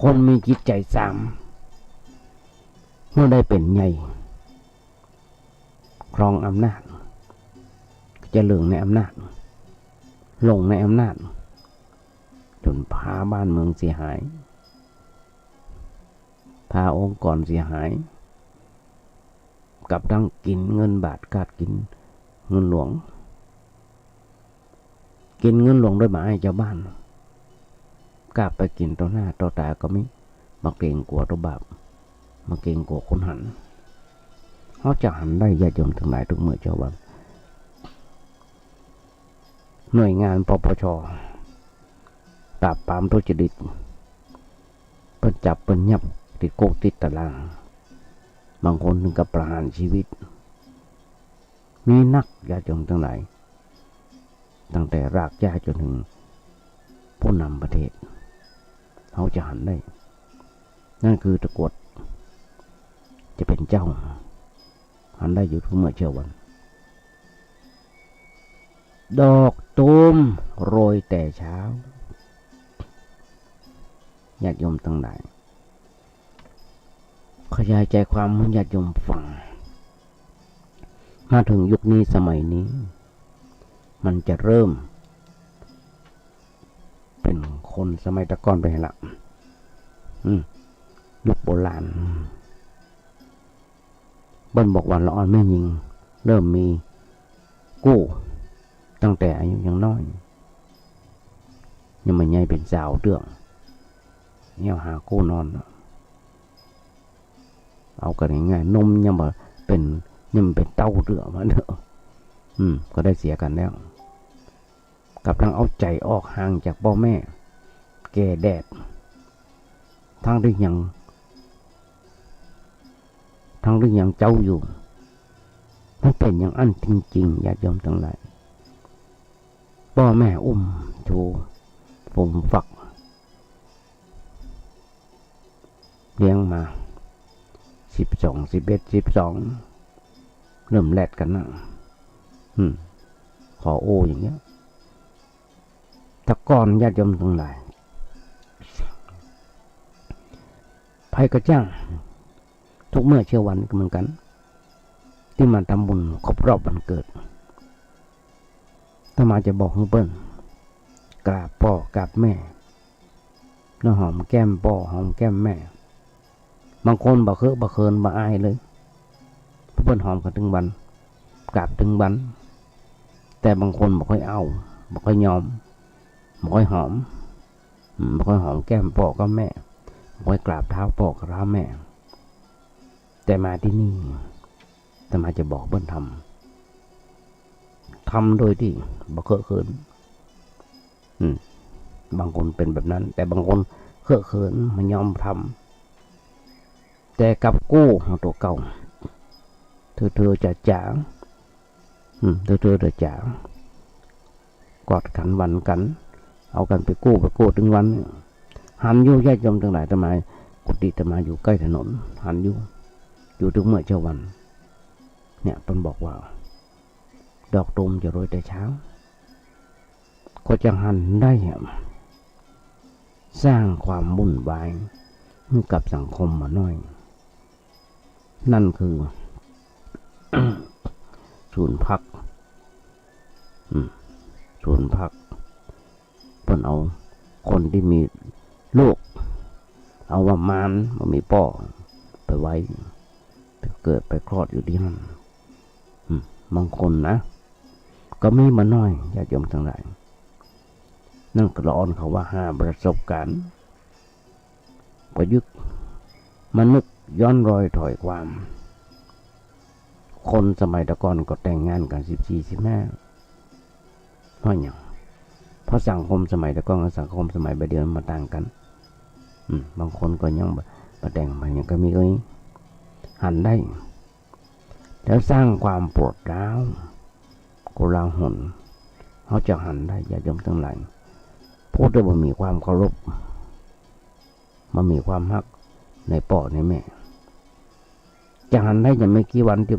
คนมีจิตใจสาม เมื่อได้เป็นใหญ่ครองอำนาจจะเหลืองในอำนาจลงในอำนาจจนพาบ้านเมืองเสียหายพาองค์กรเสียหายกับทั้งกินเงินบาทกาดกินเงินหลวงกินเงินหลวงโดยหมายให้เจ้าบ้านกล้าไปกินต่อหน้าต่อตาก็ไม่มาเกรงกลัวตัวบาปมาเกรงกลัวคนหันเขาจะหันได้ญาติโยมทั้งหลายทุกเมื่อเจ้าวันหน่วยงานปปช.ปราบปรามทุจริตเปิ้นจับเปิ้นยับติดคุกติดตารางบางคนถึงกับประหารชีวิตมีนักญาติโยมทั้งหลายตั้งแต่รากหญ้าจนถึงผู้นำประเทศเขาจะหันได้นั่นคือตะกรวดจะเป็นเจ้าหันได้อยู่ทุกเมื่อเช้าวันดอกตูมโรยแต่เช้าญาติโยมทั้งหลายขยายใจความให้ญาติโยมฟังมาถึงยุคนี้สมัยนี้มันจะเริ่มเป็นคนสมัยตะก่อนไปละยุคโบราณเบิ้ลบอกว่าละอ่อนแม่ยิงเริ่มมีกู้ตั้งแต่อายุยังน้อยยังไม่ใหญ่เป็นสาวเตื้องเนี่ยหากู้นอนเอากันง่ายๆนมยังมาเป็นยังเป็นเต้าเตื้อมาเถอะก็ได้เสียกันแล้วกับทั้งเอาใจออกห่างจากพ่อแม่แก่แดดทั้งที่ยังเจ้าอยู่มันเป็นอย่างอันจริงๆญาติโยมทั้งหลายพ่อแม่อุ้มชูผมฝักเลี้ยงมา11 เริ่มแลดกันนะขอโออย่างเงี้ยตะกอนญาติโยมทั้งหลายไผก็จ้างทุกเมื่อเช้าวันก็เหมือนกันที่มาทำบุญครบรอบวันเกิดถ้ามาจะบอกให้เปิ้ลกราบพ่อกราบแม่แล้วหอมแก้มพ่อหอมแก้มแม่บางคนบ่เคินบ่อายเลยเปิ้ลหอมกันถึงวันกราบถึงวันแต่บางคนบ่ค่อยเอาบ่ค่อยยอมบ่ค่อยหอมแก้มพ่อกับแม่บ่ค่อยกราบเท้าพ่อกับเท้าแม่แต่มาที่นี่แต่มาจะบอกเปิ้ลทำโดยที่บ่เคอะเขินบางคนเป็นแบบนั้นแต่บางคนเคอะเขินมันยอมทำแต่กับกู้ของตัวเก่าเธอจะจ๋าเธอจะจ๋ากอดกันวันกันเอากันไปกู้ถึงวันหันอยู่ญาติโยมทั้งหลายทำไมกุฏิทำไมอยู่ใกล้ถนนหันอยู่ถึงเมื่อเช้าวันเนี่ยต้นบอกว่าดอกตูมจะโรยแต่เช้าก็จะหันได้สร้างความวุ่นวายให้กับสังคมมาหน่อยนั่นคือ ศูนย์พักเพิ่นเอาคนที่มีลูกเอาว่ามารมันมีป่อไปไว้ไปเกิดไปคลอดอยู่ที่นั่นบางคนนะก็มีมาน้อยญาติโยมทั้งหลายนั่นก็ร้อนเขาว่าหาประสบการณ์ประยุกต์มานึกย้อนรอยถอยความคนสมัยตะก่อนก็แต่งงานกัน14-15เพราะอย่างเพราะสังคมสมัยตะก่อนกับสังคมสมัยปัจจุบันมาต่างกันบางคนก็ยังมาแต่งมาอย่างก็มีก็หันได้แล้วสร้างความปวดร้าวโกลาหลเขาจะหันได้ญาติโยมทั้งหลายพูดด้วยว่ามีความเคารพมันมีความฮักในพ่อในแม่จะหันได้ยังไม่กี่วันที่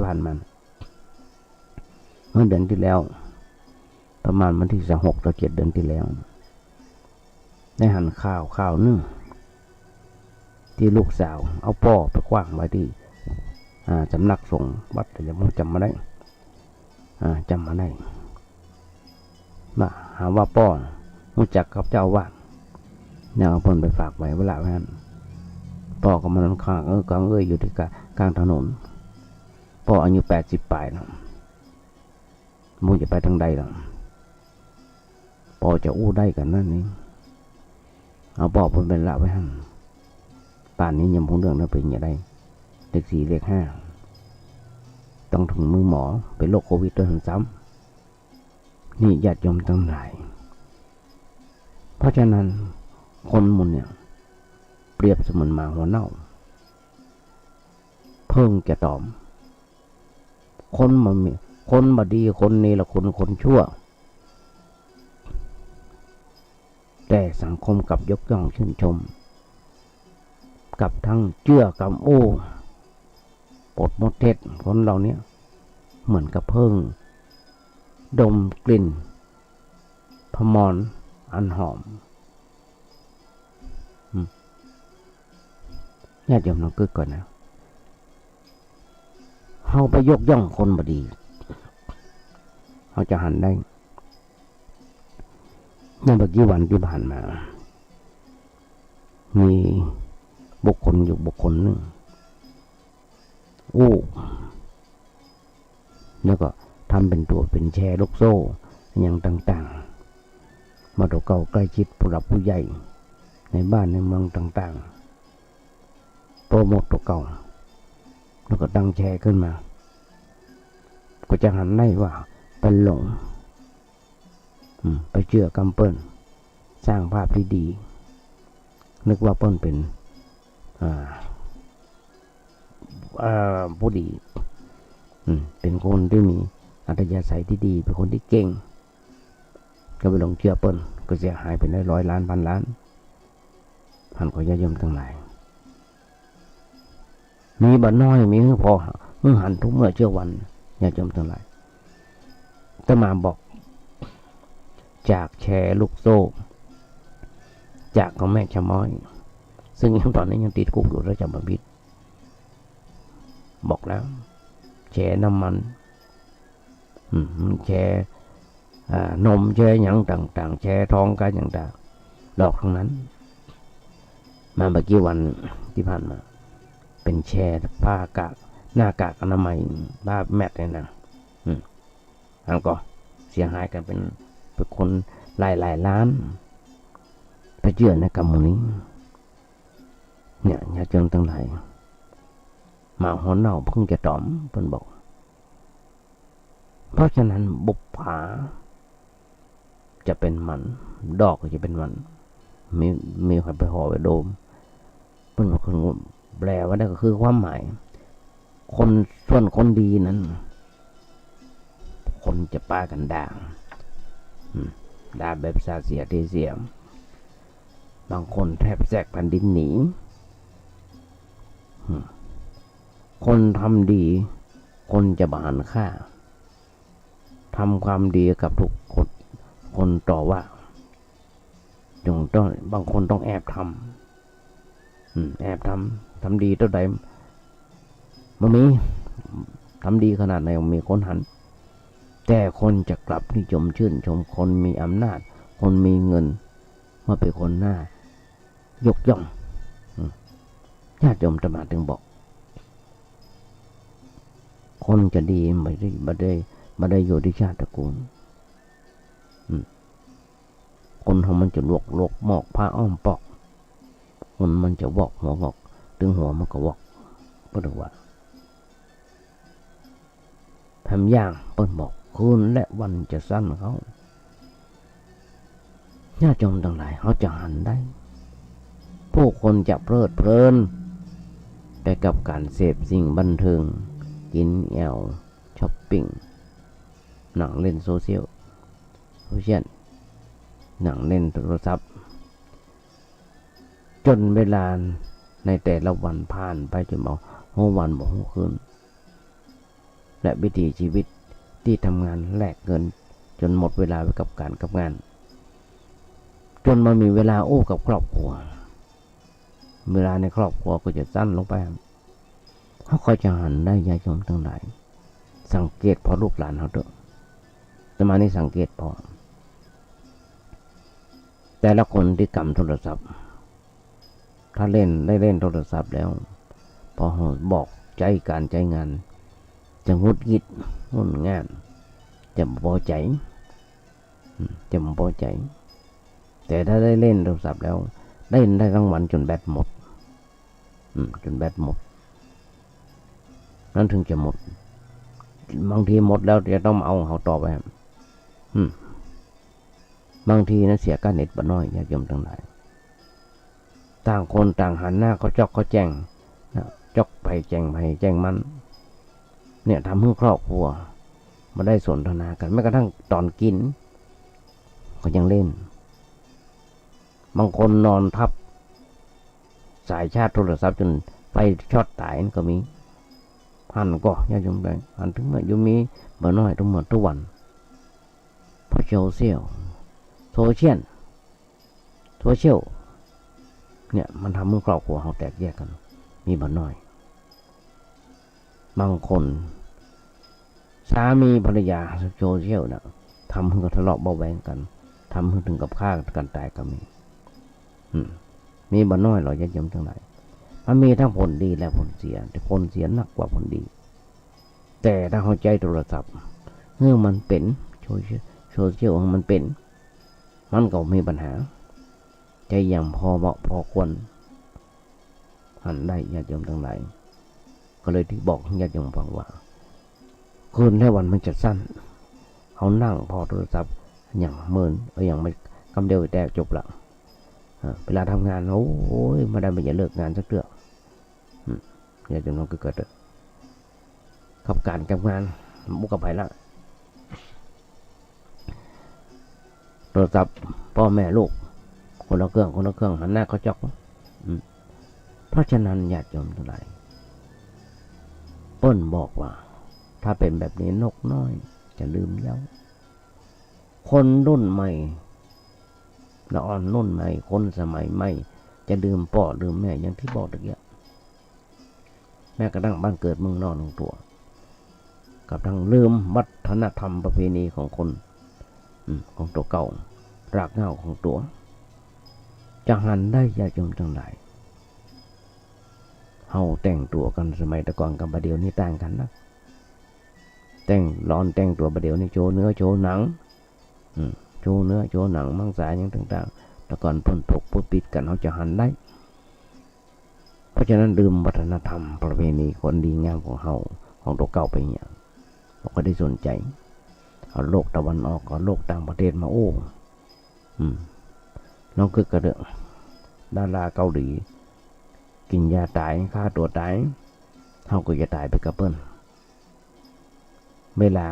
ผ่านมาเมื่อเดือนที่แล้วประมาณวันที่6 ต่อ 7 เดือนที่แล้วได้หันข้าวนึ่งที่ ที่ลูกสาวเอาป่อไปขว้างไว้ที่สำนักสงฆ์วัดแต่ยังจำมาได้จำมาได้มาหาว่าป่อรู้จักกับเจ้าอาวาสเนี่ยเอาเพิ่นไปฝากไว้เวลาไว้นั้นป่อก็มันข้างกลางอยู่ที่กลางถนนป่ออายุ80ปลายแล้วมูจะไปทางใดหรอป่อจะอู้ได้กันนั่นนี่เอาป่อเพิ่นเป็นละไว้หั่นป่านนี้ยังคงเรื่องนั้นเป็นอย่างไรเลข4เลข5ต้องถึงมือหมอเป็นโรคโควิดด้วยซ้ำนี่ญาติโยมทั้งหลายเพราะฉะนั้นคนมุนเนี่ยเปรียบเสมือนหมาหัวเน่าเพิ่งจะตอมคนมามีคนบดีคนนี้ละคนชั่วแต่สังคมกับยกย่องชื่นชมกับทั้งเชื่อกับโอ้ปดมดเท็จคนเราเนี่ยเหมือนกับเพิ่งดมกลิ่นพมรอันหอมญาติโยมลองกึกก่อนนะเฮาไปยกย่องคนบดีเฮาจะหันได้ในเมื่อกี้วันที่ผ่านมามีบุคคลอยู่บุคคลหนึ่งแล้วก็ทำเป็นตัวเป็นแชร์ลูกโซ่อย่างต่างๆมาตัวเก่าใกล้ชิดผู้หลักผู้ใหญ่ในบ้านในเมืองต่างๆโปรโมทตัวเก่าแล้วก็ตั้งแชร์ขึ้นมาก็จะหันได้ว่าเป็นหลงไปเชื่อกำเปิ้ลสร้างภาพที่ดีนึกว่าเปิ้ลเป็นผู้ดีเป็นคนที่มีอัธยาศัยที่ดีเป็นคนที่เก่งก็ไปหลงเชื่อเปิ้ลก็เสียหายไปได้100 ล้านพันล้านหันขอญาติโยมทั้งหลายมีบ่น้อยมีพอหันทุกเมื่อเชื่อวันญาติโยมทั้งหลายจะมาบอกจากแชร์ลูกโซ่จากของแม่ชะม้อยซึ่งยังตอนนี้ยังติดคุกอยู่แล้วจำผิดบอกแล้วแชร์น้ำมันแชร์นมแชร์อย่างต่างๆแชร์ทองกันอย่างต่างหลอกทั้งนั้นมาเมื่อกี้วันที่ผ่านมาเป็นแชร์ผ้ากากหน้ากากอนามัยผ้าแมทเนี่ยนะอันก็เสียหายกันเป็นคนหลายล้านไปเชื่อในกรรมนี้เนี่ยญาติโยมทั้งหลายมาหัวเน่าเพิ่งจะตอมเพิ่นบอกเพราะฉะนั้นบุปผาจะเป็นมันดอกก็จะเป็นมันมีใครไปห่อไปโดมเพิ่นบอกคนแปลว่าได้ก็คือความหมายคนส่วนคนดีนั้นคนจะป้ากันด่าแบบสาเสียเทเสียบางคนแทบแทรกแผ่นดินหนีคนทำดีคนจะบานค่าทำความดีกับทุกคนต่อว่าจงต้องบางคนต้องแอบทำดีเท่าใดมันมีทำดีขนาดไหนมีคนหันแต่คนจะกลับนิยมชื่นชมคนมีอำนาจคนมีเงินว่าเป็นคนหน้ายกย่องญาติโยมจะมาถึงบอกคนจะดีไม่ได้อยู่ที่ชาติตระกูลคนของมันจะลวกหมอกผ้าอ้อมปอกคนมันจะวอกหัวงอกถึงหัวมันก็วอกเพื่อว่าทำอย่างเปิ้นบอกคืนและวันจะสั้นเขาญาติโยมทั้งหลายเขาจะหันได้ผู้คนจะเพลิดเพลินไปกับการเสพสิ่งบันเทิงกินแอลช้อปปิ้งหนังเล่นโซเชียลหนังเล่นโทรศัพท์จนเวลาในแต่ละวันผ่านไปจนบอกหัววันบอกหัวคืนและวิถีชีวิตที่ทำงานแลกเงินจนหมดเวลาไปกับการกับงานจนมามีเวลาโอ้กับครอบครัว เวลาในครอบครัวก็จะสั้นลงไปเขาก็จะหันได้ญาติโยมทั้งหลายสังเกตพอลูกหลานเขาเถอะสมานี้สังเกตพอแต่ละคนที่กำโทรศัพท์ถ้าได้เล่นโทรศัพท์แล้วพอบอกใจการใจงานจะงุดหงิดงุนง่านจะพอใจจะพอใจแต่ถ้าได้เล่นโทรศัพท์แล้วได้ทั้งวันจนแบตหมดจนแบตหมดนั่นถึงจะหมดบางทีหมดแล้วจะต้องเอาเขาต่อไปบางทีนะเสียการเน็ตบ่น้อยญาติโยมทั้งหลายต่างคนต่างหันหน้าเขาจอกเขาแจ้งจอกไปแจ้งมันเนี่ยทำให้ครอบครัวมาได้สนทนากันแม้กระทั่งตอนกินก็ยังเล่นบางคนนอนทับสายชาร์จโทรศัพท์จนไฟช็อตตายก็มีหันก็ญาติโยมได้หันถึงมาอยู่มีบ่น้อยทุกหมดทุกวันเพราะโซเชียลเนี่ยมันทำให้ครอบครัวเขาแตกแยกกันมีบ่น้อยบางคนสามีภรรยาโซเชียลนะทำให้ทะเลาะเบาแวงกันทำให้ถึงกับฆ่ากันตายก็มีบ่น้อยหรอกญาติโยมทั้งหลายมันมีทั้งผลดีและผลเสียแต่ผลเสียหนักกว่าผลดีแต่ถ้าเข้าใจโทรศัพท์เมื่อมันเป็นโซเชียลของมันเป็นมันก็มีปัญหาใจอย่างพอเหมาะพอควรหันได้ญาติโยมทั้งหลายก็เลยที่บอกญาติโยมฟังว่าคืนและวันมันจะสั้นเขานั่งพอโทรศัพท์อย่างเมินอย่างไม่คำเดียวแต่จบละเวลาทำงานโอ้ยมาได้ไม่จะเลิกงานสักเดือนญาติโยมน้องก็เกิดขับการกับงานบุกกับไผ่ละโทรศัพท์พ่อแม่ลูกคนละเครื่องหันหน้าเขาจอกเพราะฉะนั้นญาติโยมทั้งหลายเปิ้นบอกว่าถ้าเป็นแบบนี้นกน้อยจะลืมเย้าคนรุ่นใหม่ละอ่อนรุ่นใหม่คนสมัยใหม่จะลืมพ่อลืมแม่อย่างที่บอกตะเกียบแม้กระทั่งบ้านเกิดเมืองนอนของตัวกับทั้งลืมวัฒนธรรมประเพณีของคนของตัวเก่ารากเหง้าของตัวจะหันได้ญาติโยมทั้งหลายเฮาแต่งตัวกันสมัยตะก่อนกับบัดเดี๋ยวนี้ต่างกันนะแต่งตัวบัดเดี๋ยวนี้โชว์เนื้อโชว์หนังโชว์เนื้อโชว์หนังมังสาอย่างต่างๆแต่ก่อนพ้นปกพ้นปิดกันเขาจะหันได้เพราะฉะนั้นลืมวัฒนธรรมประเพณีคนดีงามของเฮาของตัวเก่าไปอย่างเราก็ได้สนใจเอาโลกตะวันออกเอาโลกต่างประเทศมาโอ้น้องกระเดาะดาราเกาหลีกินยาตายฆ่าตัวตายเขาก็จะตายไปกับเปิ้ลเวลา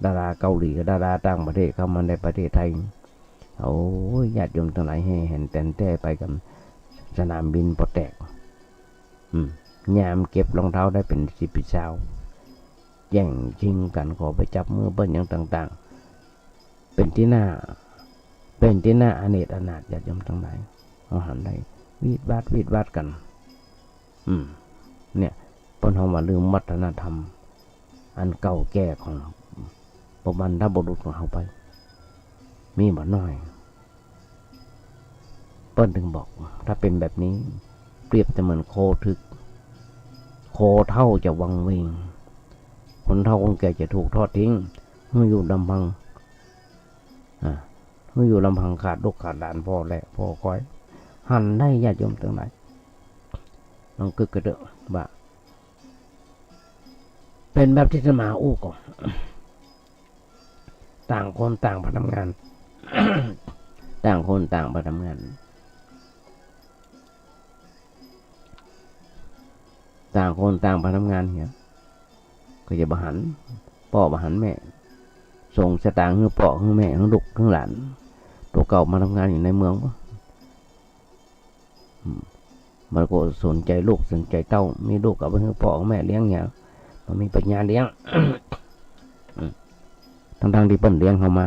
ดาราเกาหลีกับดาราต่างประเทศเข้ามาในประเทศไทยโอ้ยญาติโยมทั้งหลายให้เห็นแต่นแต่ไปกับสนามบินปอแตกยามเก็บรองเท้าได้เป็น10 ปีเช้าแย่งชิงกันขอไปจับมือเปิ้ลอย่างต่างๆเป็นที่น่าอเนจอนาถญาติโยมทั้งหลายเอาหันได้วีดวาดกันเนี่ยเปิ้นเฮาว่าลืมวัฒนธรรมอันเก่าแก่ของบรรพบุรุษของเฮาไปมีบ่น้อยเปิ้นถึงบอกถ้าเป็นแบบนี้เปรียบเสมือนโคทึกโคเท่าจะวังเวงคนเท่าคนแก่จะถูกทอดทิ้งเมื่ออยู่ลำพังขาดลูกขาดหลานพ่อและพ่อคอยหันได้ญาติโยมทั้งหลายน้องกึกกระเดาะว่าเป็นแบบที่สมาอู้ก่อนต่างคนต่างไปทำงาน ต่างคนต่างไปทำงานต่างคนต่างไปทำงานเนี่ยก็จะบหันพ่อบหันแม่ส่งสตางค์ให้พ่อให้แม่ให้ลูกให้หลานตัวเก่ามาทำงานอยู่ในเมืองมันก็สนใจลูกสนใจเต้ามีลูกกับให้พ่อให้แม่เลี้ยงเนี่ยมันมีปัญญาเลี้ยง ทั้งที่เปิ้นเลี้ยงเขามา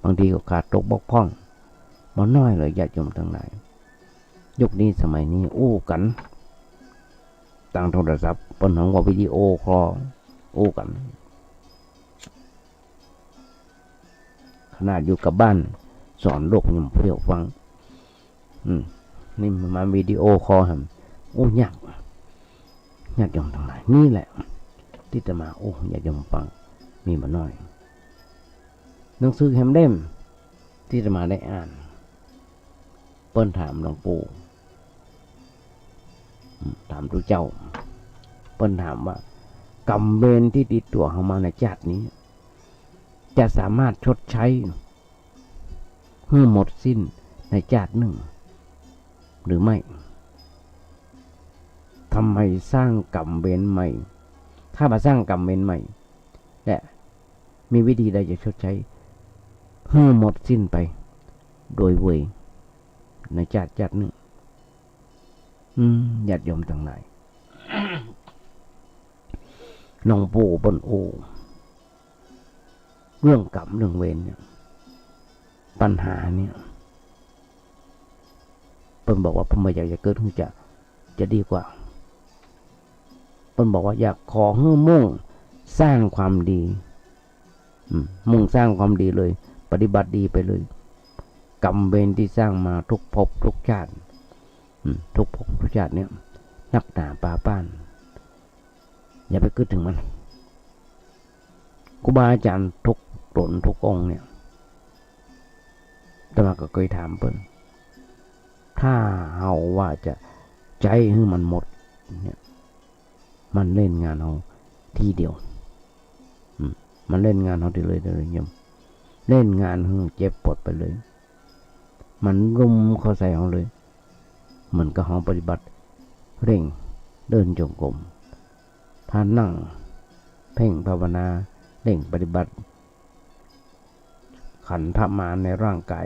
บางทีก็ขาดตกบกพร่องมันน้อยเลยญาติโยมทั้งหลาย ยุคนี้สมัยนี้อู้กันตั้งโทรศัพท์เปิ้นของว่าวิดีโอคอลอู้กันขนาดอยู่กับบ้านสอนลูกยังเพื่อฟังนี่มาวิดีโอคอลหั่นโอ้ยากญาติโยมทั้งหลายนี่แหละที่จะมาโอ้ญาติโยมฟังมีมาน้อยหนังสือแฮมเล่มที่จะมาได้อ่านเปิ้นถามหลวงปู่ถามทุกเจ้าเปิ้นถามว่ากรรมเวรที่ติดตัวเข้ามาในชาตินี้จะสามารถชดใช้ให้หมดสิ้นในชาติหนึ่งหรือไม่ทำไมสร้างกรรมเวรใหม่ถ้ามาสร้างกรรมเวรใหม่และมีวิธีใดจะชดใช้ให้หมดสิ้นไปโดยเวยในชาติหนึ่งญาติโยมทั้งหลาย น้องปู่บนโอเรื่องกรรมเรื่องเวรเนี่ยปัญหาเนี่ยเปิ้นบอกว่าผมไม่อยากจะเกิดขึ้นจะดีกว่าเปิ้นบอกว่าอยากขอให้มุ่งสร้างความดีมุ่งสร้างความดีเลยปฏิบัติดีไปเลยกรรมเวรที่สร้างมาทุกภพทุกชาติทุกภพทุกชาติเนี่ยนักหนาป่าป้านอย่าไปคิดถึงมันครูบาอาจารย์ทุกตนทุกองค์เนี่ยแต่มาก็เคยถามเปิ้นถ้าเฮาว่าจะใจให้มันหมดเนี่ยมันเล่นงานเฮาทีเดียวมันเล่นงานเฮาทีเลยยมเล่นงานให้เจ็บปวดไปเลยมันรุมเข้าใส่เฮาเลยเหมือนกับเฮาปฏิบัติเร่งเดินจงกรมถ้านั่งเพ่งภาวนาเร่งปฏิบัติขันธมารในร่างกาย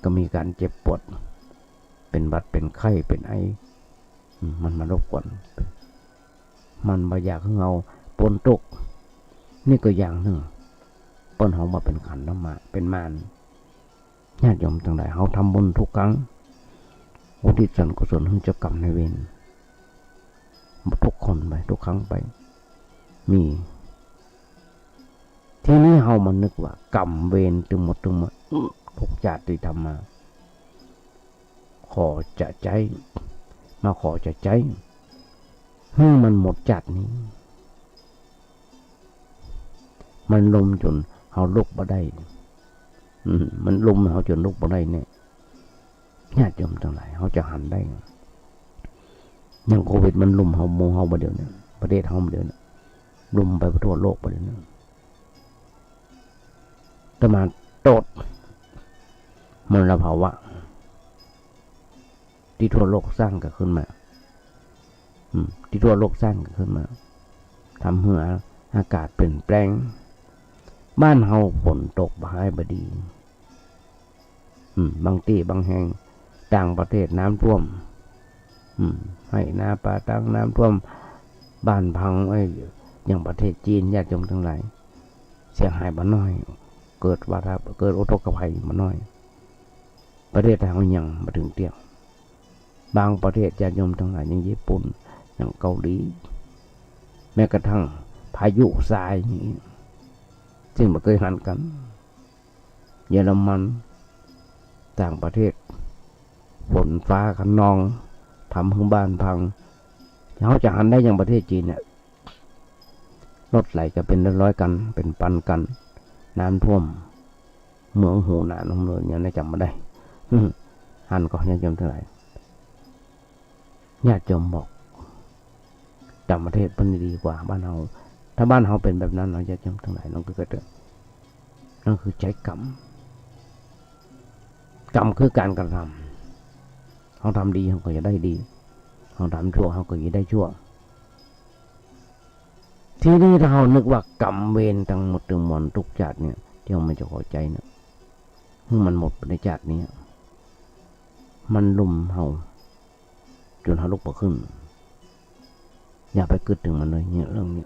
ก็มีการเจ็บปวดเป็นบัดเป็นไข้เป็นไอมันมารบกวนมันบ่อยากให้เงาปนตกนี่ก็อย่างหนึ่งปนเฮามาเป็นขันธมาเป็นมารญาติโยมทั้งหลายเฮาทำบุญทุกครั้งอุทิศส่วนกุศลให้เจ้ากรรมนายเวรทุกคนไปทุกครั้งไปมีทีนี้เฮามานึกว่ากรรมเวรทั้งหมดทุกชาติที่ทำมาขอจะใจมาขอจะใจให้มันหมดชาตินี้มันลมจนเฮาลุกบ่ได้มันลมเฮาจนลุกบ่ได้เนี่ยญาติโยมทั้งหลายเฮาจะหันได้อย่างโควิดมันลุมเฮาโมเฮาบ่เดี๋ยวนี้ประเทศเฮาบ่เดี๋ยวนี้ลุมไปทั่วโลกบ่เดี๋ยวนี้แต่มาโตดมลภาวะที่ทั่วโลกสร้างกันขึ้นมาที่ทั่วโลกสร้างกันขึ้นมาทำให้อากาศเปลี่ยนแปลงบ้านเฮาฝนตกบ่ให้บ่ดีบางที่บางแห่งต่างประเทศน้ำท่วมให้นาป่าตั้งน้ำท่วมบ้านพังอย่างประเทศจีนญาติโยมทั้งหลายเสียหายบ่น้อยเกิดอุทกภัยบ่น้อยประเทศไทยยังมาถึงเตี้ยบางประเทศญาติโยมทั้งหลายอย่างญี่ปุ่นอย่างเกาหลีแม้กระทั่งพายุทรายอย่างนี้ซึ่งบ่เคยหันกันเยอรมันต่างประเทศฝนฟ้าคะนองทำให้บ้านพังเขาจะหันได้อย่างประเทศจีนเนี่ยรถไหลก็เป็นร้อยกันเป็นพันกันน้ำท่วมเมืองหูหนานของเราเนี่ยจำมาได้หันก็ญาติโยมเท่าไหร่ญาติโยมบอกต่างประเทศเป็นดีกว่าบ้านเราถ้าบ้านเราเป็นแบบนั้นเราญาติโยมทั้งหลายเราก็เกิดนั่นคือใช้กรรมคือการกระทำเขาทำดีเขาก็จะได้ดีเขาทำชั่วเขาก็จะได้ชั่วทีนี้ถ้าเรานึกว่ากรรมเวรทั้งหมดทั้งมวลทุกชาติเนี่ยที่เราไม่จะขอใจเนี่ยมันหมดในชาตินี้มันลุมเราจนเราลุกบ่ขึ้นอย่าไปคิดถึงมันเลยเนี่ยเรื่องนี้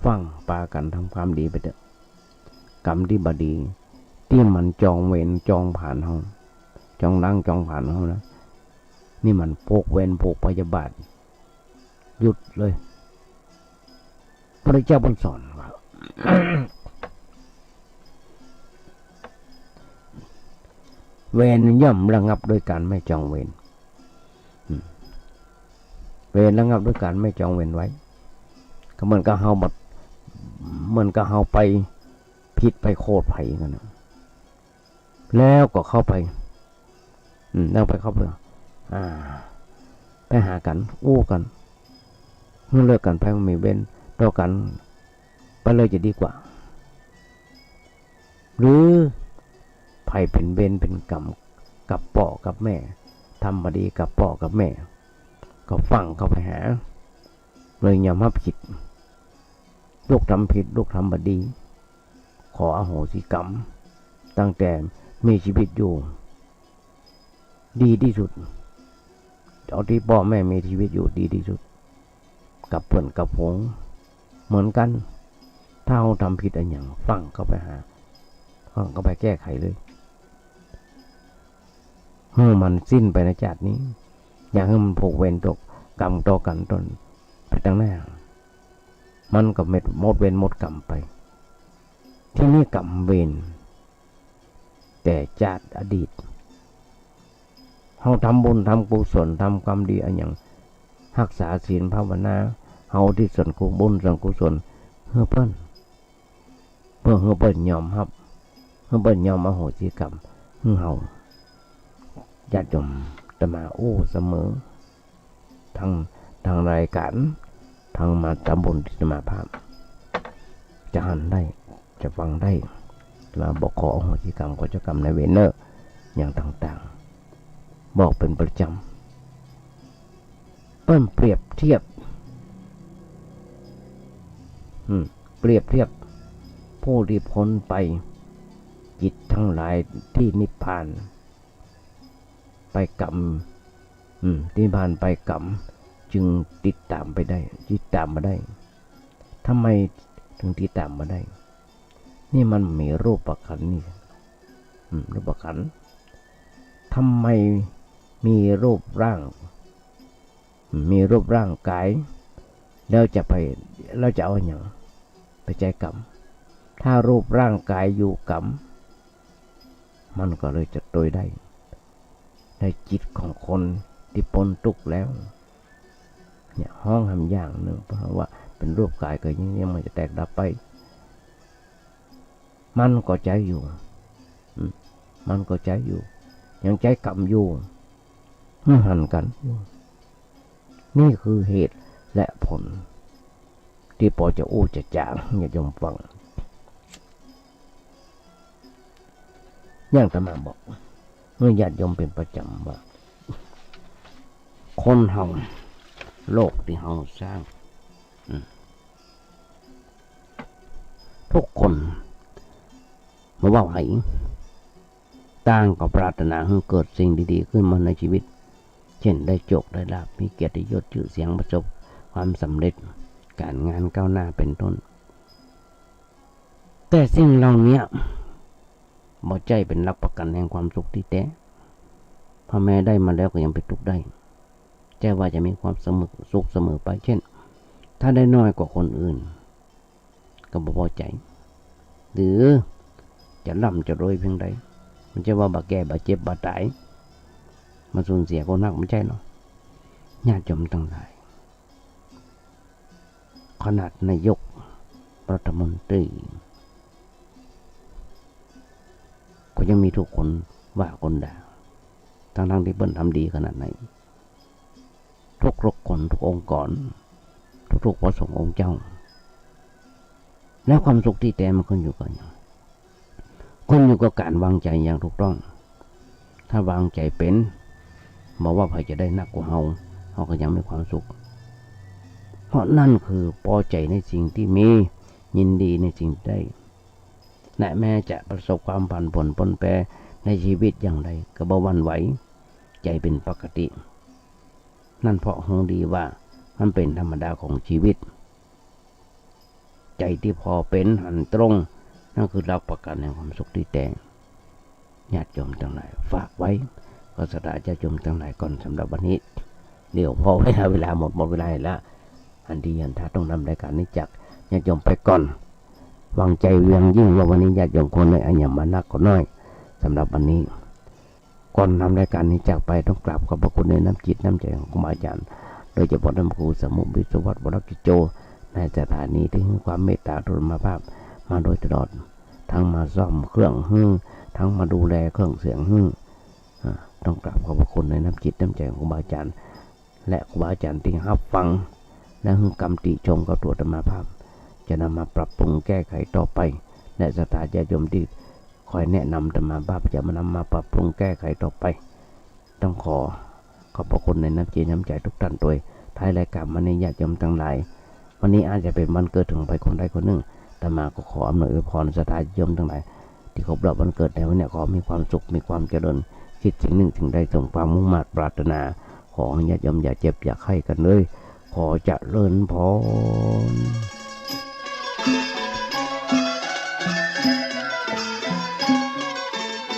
ฟังปากันทำความดีไปเถอะกรรมที่บดีที่มันจองเวรจองผ่านเราจองล้างจองผ่านเรานะ นี่มันพวกเวรพวกพยาบาทหยุดเลยพระเจ้าสอนว่า เวรย่อมระงับด้วยการไม่จองเวรเวรระงับด้วยการไม่จองเวรไว้ก็เหมือนกับเฮาบัดเหมือนกับเฮาไปผิดไปโคตรไผ่กันนะแล้วก็เข้าไปแล้วไปเข้าไปไปหากันอู้กันเมื่อเลิกกันไปมันมีเว้นต่อกันไปเลยจะดีกว่าหรือไผ่เป็นเว้นเป็นกรรมกับพ่อกับแม่ทำมาดีกับพ่อกับแม่ก็ฟังเข้าไปหาเลยยอมรับผิดลูกทำผิดลูกทำบดี ขออโหสิกรรมตั้งแต่มีชีวิตอยู่ดีที่สุดเอาที่พ่อแม่มีชีวิตอยู่ดีที่สุดกับเพื่อนกับผงเหมือนกันถ้าเราทำผิดอะไรอย่างฟังเข้าไปหาฟังเข้าไปแก้ไขเลยให้มันสิ้นไปในชาตินี้อย่าให้มันผูกเวรตกกรรมต่อกันตนไปตั้งหน้ามันก็เม็ดหมดเวรหมดกรรมไปที่นี่กรรมเวรแต่ชาติอดีตเราทำบุญทำกุศลทำความดีอะไรอย่างรักษาศีลภาวนาเฮาที่ส่วนกุบุญส่วนกุศลเพื่อเพิ่นยอมรับเพื่อเพิ่นยอมอโหสิกรรมเฮาญาติโยมจะมาโอ้เสมอทางรายการทางมาทำบุญที่มาภาพจะหันได้จะฟังได้มาบอกขออโหสิกรรมขอเจ้ากรรมในเวรเนอร์อย่างต่างๆบอกเป็นประจำเปิ้นเปรียบเทียบผู้ที่พ้นไปจิตทั้งหลายที่นิพพานไปกรรมที่นิพพานไปกรรมจึงติดตามไปได้ติดตามมาได้ทำไมถึงติดตามมาได้นี่มันมีรูปขันธ์นี่รูปขันธ์ทำไมมีรูปร่างกายแล้วจะเอาอย่างไปใจกรรมถ้ารูปร่างกายอยู่กรรมมันก็เลยจะโดยได้ในจิตของคนที่พ้นทุกข์แล้วเนี่ยห้องทำอย่างหนึ่งเพราะว่าเป็นรูปกายก็ยังมันจะแตกดับไปมันก็ใจอยู่ยังใจกรรมอยู่หันกันอยู่นี่คือเหตุและผลที่พอจะอู้จะจางอย่ายอมฟังอย่างอาตมาบอกเมื่อญาติโยมเป็นประจำว่าคนเฮาโลกที่เฮาสร้างทุกคนมาว่าให้ต่างก็ปรารถนาให้เกิดสิ่งดีๆขึ้นมาในชีวิตเช่นได้โชคได้ลาภมีเกียรติยศชื่อเสียงประสบความสำเร็จการงานก้าวหน้าเป็นต้นแต่สิ่งเหล่านี้บ่ใจเป็นหลักประกันแห่งความสุขที่แท้พ่อแม่ได้มาแล้วก็ยังเป็นทุกข์ได้ใจว่าจะมีความสุขเสมอไปเช่นถ้าได้น้อยกว่าคนอื่นก็บ่พอใจหรือจะร่ำจะรวยเพียงใดมันจะว่าบาแก่บาเจ็บบาตายมันสูญเสียคนนักไม่ใช่หรอกญาติโยมทั้งหลายขนาดนายกรัฐมนตรีก็ยังมีทุกคนว่าคนด่าทั้งที่เปิ้นทำดีขนาดไหนทุกคนทุกองค์กรทุกพระสงฆ์องค์เจ้าแล้วความสุขที่แท้มันขึ้นอยู่กับการวางใจอย่างถูกต้องถ้าวางใจเป็นบอกว่าใครจะได้นักกว่าเราก็ยังมีความสุขเพราะนั่นคือพอใจในสิ่งที่มียินดีในสิ่งได้และแม้จะประสบความผันผวนปนแปรในชีวิตอย่างไรก็บ่หวั่นไหวใจเป็นปกตินั่นเพราะรู้ดีว่ามันเป็นธรรมดาของชีวิตใจที่พอเป็นหันตรงนั่นคือหลักประกันแห่งความสุขที่แท้ญาติโยมทั้งหลายฝากไว้ ก็สถาญาติโยมทั้งหลายก่อนสำหรับวันนี้เดี๋ยวพอเวลาหมดเวลาแล้วอันดีอันท้าต้องนำรายการนี้จากญาติโยมไปก่อนวางใจเวียงยิ่งว่าวันนี้ญาติโยมคนในอัญมานักก็น้อยสำหรับวันนี้ก่อนนำรายการนี้จากไปต้องกราบขอบพระคุณในน้ำจิตน้ำใจของครูบาอาจารย์โดยเฉพาะท่านครูสมุวิศวัตรวรกิจโจในสถานีที่ให้ความเมตตากรุณาภาพมาโดยตลอดทั้งมาซ่อมเครื่องทั้งมาดูแลเครื่องเสียงต้องกราบขอบพระคุณในน้ำจิตน้ำใจของครูบาอาจารย์และครูบาอาจารย์ที่รับฟังและให้กรรมติชมกับตัวธรรมภาพจะนำมาปรับปรุงแก้ไขต่อไปและสถาญาติโยมที่คอยแนะนำธรรมภาพจะมานำมาปรับปรุงแก้ไขต่อไปต้องขอบพระคุณในน้ำจิตน้ำใจทุกท่านโดยท้ายรายการวันนี้ญาติโยมทั้งหลายวันนี้อาจจะเป็นวันเกิดของใครคนใดคนหนึ่งแต่มาก็ขออำนวยอวยพรสถาญาติโยมทั้งหลายที่ครบรอบวันเกิดในวันนี้ขอมีความสุขมีความเจริญคิดสิ่งหนึ่งถึงใดสมความมุ่งมั่นปรารถนาขอญาติโยมอย่าเจ็บอย่าไข้กันเลยขอเจริญพร